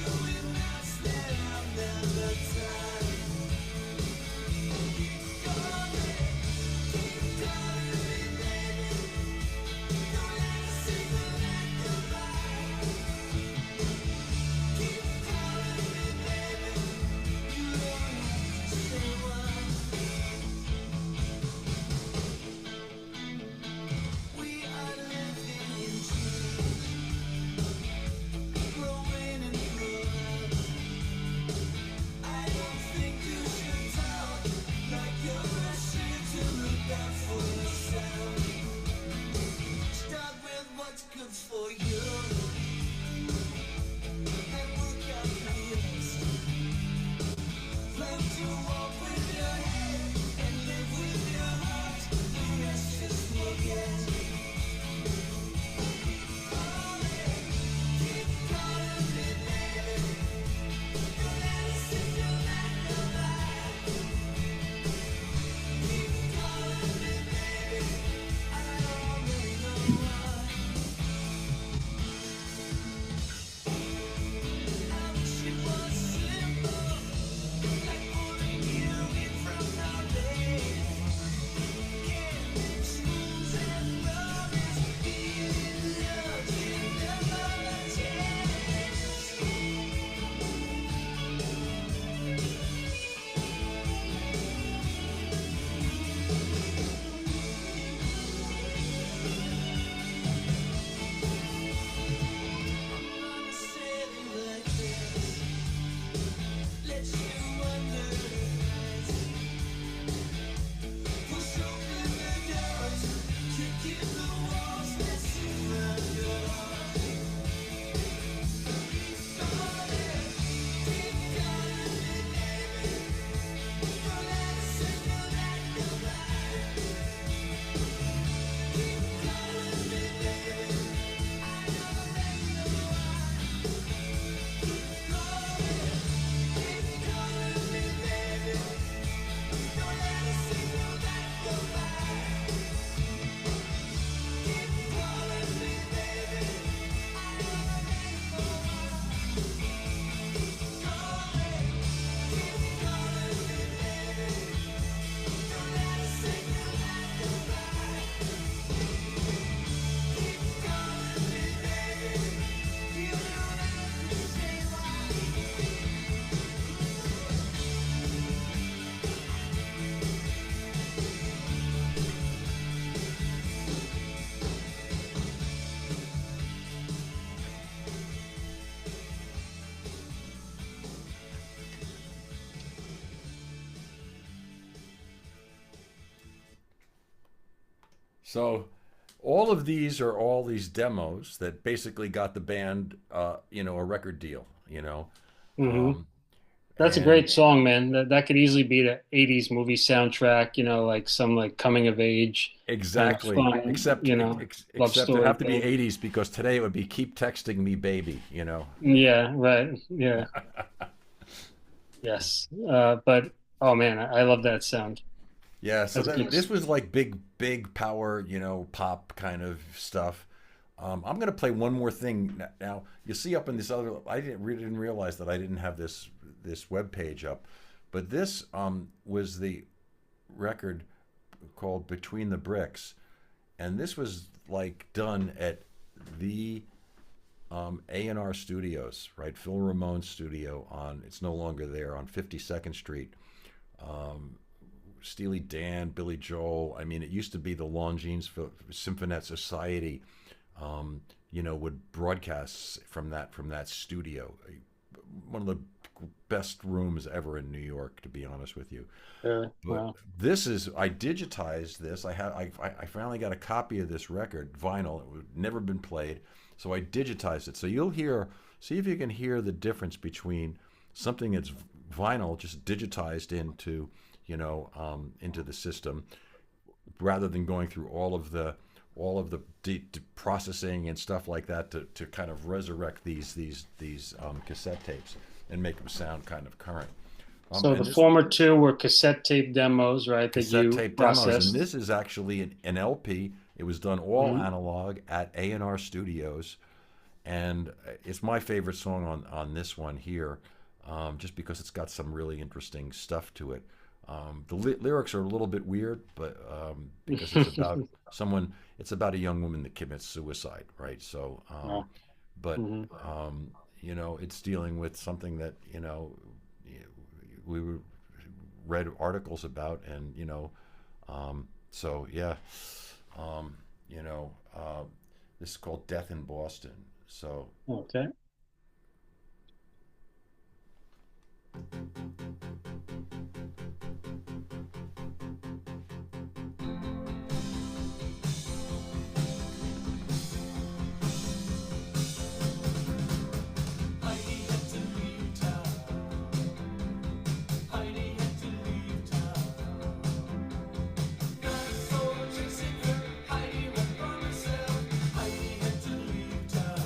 So all of these are all these demos that basically got the band, a record deal, Hmm. um, That's a and great song, man. That could easily be the 80s movie soundtrack, like some like coming of age kind of exactly, fun, love except it'd story have to be thing. 80s because today it would be "Keep Texting Me, Baby." Yeah, right. Yeah. Yes. But oh man, I love that sound. Yeah, so That's that good. this was like big power, pop kind of stuff. I'm gonna play one more thing now. You see up in this other, I didn't realize that I didn't have this web page up, but this was the record called "Between the Bricks," and this was like done at the A&R Studios, right? Phil Ramone's studio on, it's no longer there, on 52nd Street. Um, Steely Dan, Billy Joel. I mean, it used to be the Longines Symphonette Society, would broadcast from that studio. One of the best rooms ever in New York, to be honest with you. But Wow. this is, I digitized this. I finally got a copy of this record, vinyl. It had never been played, so I digitized it. So you'll hear, see if you can hear the difference between something that's vinyl, just digitized into the system, rather than going through all of the processing and stuff like that to kind of resurrect these cassette tapes and make them sound kind of current. So the And this former two were cassette tape demos, right, that cassette you tape demos, and processed. this is actually an LP. It was done all Hmm. analog at A&R Studios, and it's my favorite song on this one here, just because it's got some really interesting stuff to it. The lyrics are a little bit weird, but because it's about someone, it's about a young woman that commits suicide, right? So, Wow. but Hmm. it's dealing with something that we read articles about, and so yeah, um, you know, uh, this is called "Death in Boston." So Okay. Heidi had to leave town. Heidi had to leave town. Dinosaur chasing her. Heidi ran from herself. Heidi had to leave town.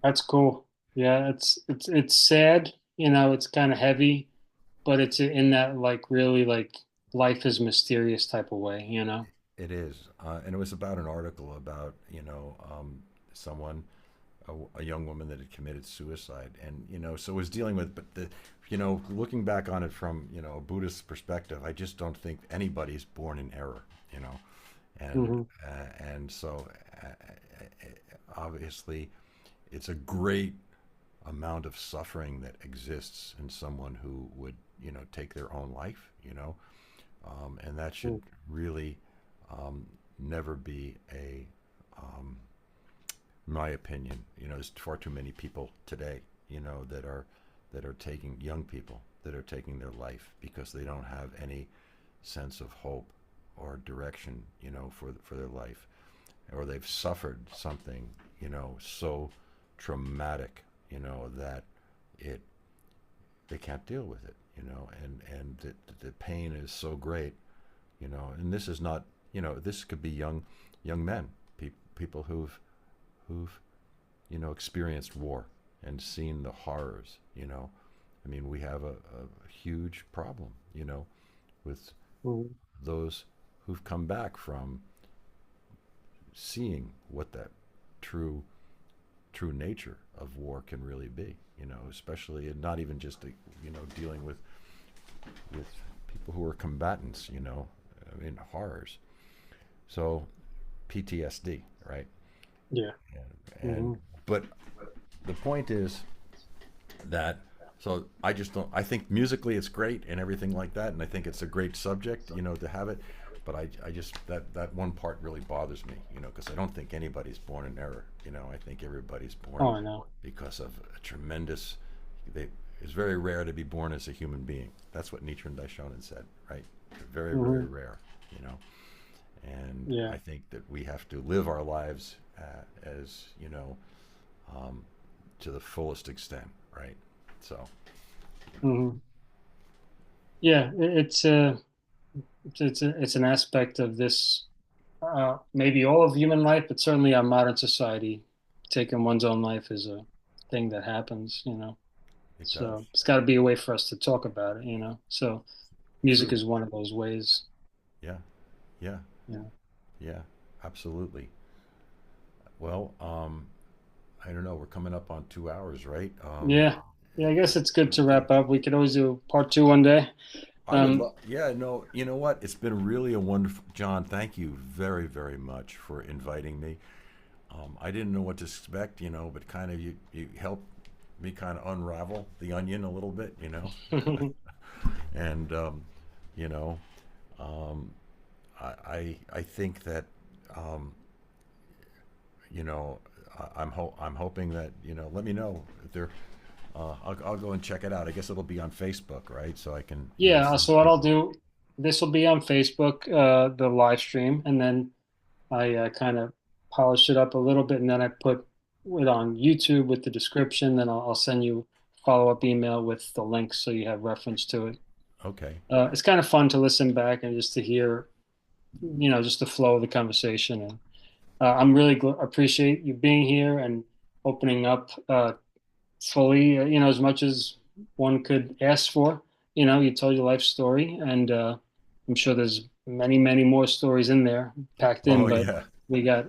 That's cool. Yeah, it's sad, it's kind of heavy, but it's in that like really like life is mysterious type of way. It is, and it was about an article about someone, a young woman that had committed suicide, and so it was dealing with, but looking back on it from a Buddhist perspective, I just don't think anybody's born in error, you know, and Hmm. so obviously it's a great amount of suffering that exists in someone who would take their own life, and that should really um, never be a my opinion. There's far too many people today, that are taking young people that are taking their life because they don't have any sense of hope or direction, for their life, or they've suffered something, so traumatic, that it they can't deal with it, and the pain is so great, and this is not, this could be young men, people who've experienced war and seen the horrors. I mean, we have a huge problem, with Hmm. those who've come back from seeing what that true true nature of war can really be. Especially, and not even just dealing with people who are combatants. I mean, horrors. So PTSD, right? Yeah. And Hmm. but the point is that, so I just don't, I think musically it's great and everything like that, and I think it's a great subject, to have it, but I just, that one part really bothers me, because I don't think anybody's born in error. I think everybody's born Oh, I know. because of a tremendous, they, it's very rare to be born as a human being. That's what Nichiren Daishonin said, right? Very, very Hmm. rare, you know. And Yeah. I think that we have to live our lives as um, to the fullest extent, right? So, Hmm. Yeah. It's an aspect of this, maybe all of human life, but certainly our modern society, taking one's own life is a thing that happens. it So does. it's got to be a way for us to talk about it. So music True. is one of those ways. Yeah. Yeah. Yeah. Yeah. Absolutely. Well, I don't know. We're coming up on 2 hours, right? Yeah. Yeah. I guess it's good to wrap up. We could always do part two one day. I would Um, love. Yeah. No. You know what? It's been really a wonderful. John, thank you very, very much for inviting me. I didn't know what to expect, but kind of you helped me kind of unravel the onion a little bit. And you know, um, I think that um, you know I'm hoping that let me know if there. I'll go and check it out. I guess it'll be on Facebook, right? So I can yeah. send So what I'll people. do, this will be on Facebook, the live stream, and then I kind of polish it up a little bit, and then I put it on YouTube with the description. Then I'll send you a follow-up email with the links so you have reference to it. Okay. It's kind of fun to listen back and just to hear, just the flow of the conversation. And I'm really appreciate you being here and opening up fully, as much as one could ask for. You told your life story, and I'm sure there's many, many more stories in there packed Oh in, but yeah. we got,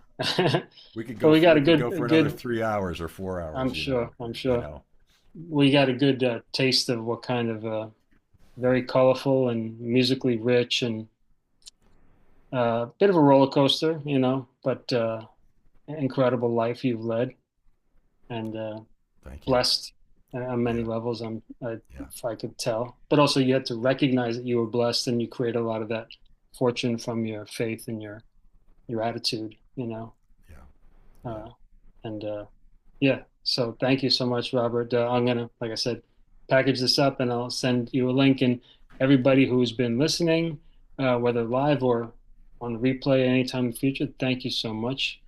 We could but go. we got We a could good, go a for another good. 3 hours or 4 hours. I'm sure, I'm You sure know. we got a good taste of what kind of very colorful and musically rich and bit of a roller coaster, but incredible life you've led and Thank you. blessed on many Yeah. levels. Yeah. If I could tell, but also you had to recognize that you were blessed, and you create a lot of that fortune from your faith and your attitude. Yeah. Yeah. Uh, and yeah. So thank you so much, Robert. I'm gonna, like I said, package this up, and I'll send you a link. And everybody who's been listening, whether live or on replay anytime in the future, thank you so much.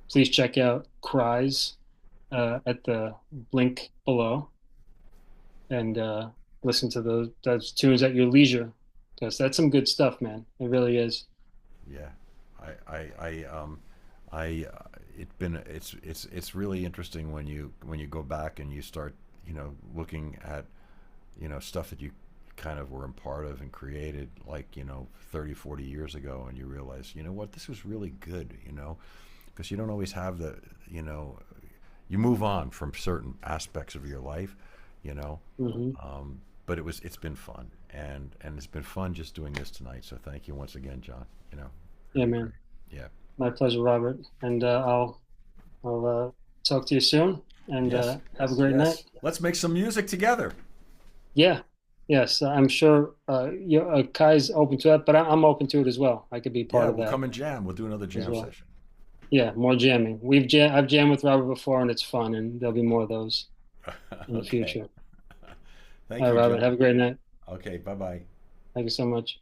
Please check out Cries at the link below, and listen to those tunes at your leisure, because that's some good stuff, man. It really is. Yeah. I. I. I. it's really interesting when you go back and you start, looking at, stuff that you kind of were a part of and created, like, 30, 40 years ago, and you realize, what, this was really good, because you don't always have the, you know you move on from certain aspects of your life, you know Hmm. but it's been fun, and it's been fun just doing this tonight, so thank you once again, John. Yeah, Really great. man. Yeah. My pleasure, Robert. And I'll talk to you soon. And Yes. have a great night. Yes, let's make some music together. Yeah. Yes, I'm sure Kai's open to it, but I'm open to it as well. I could be part Yeah, of we'll that come and jam. We'll do another as jam well. session. Yeah, more jamming. I've jammed with Robert before, and it's fun, and there'll be more of those in the Okay. future. Thank All you, right, Robert. John. Have a great night. Okay, bye bye. Thank you so much.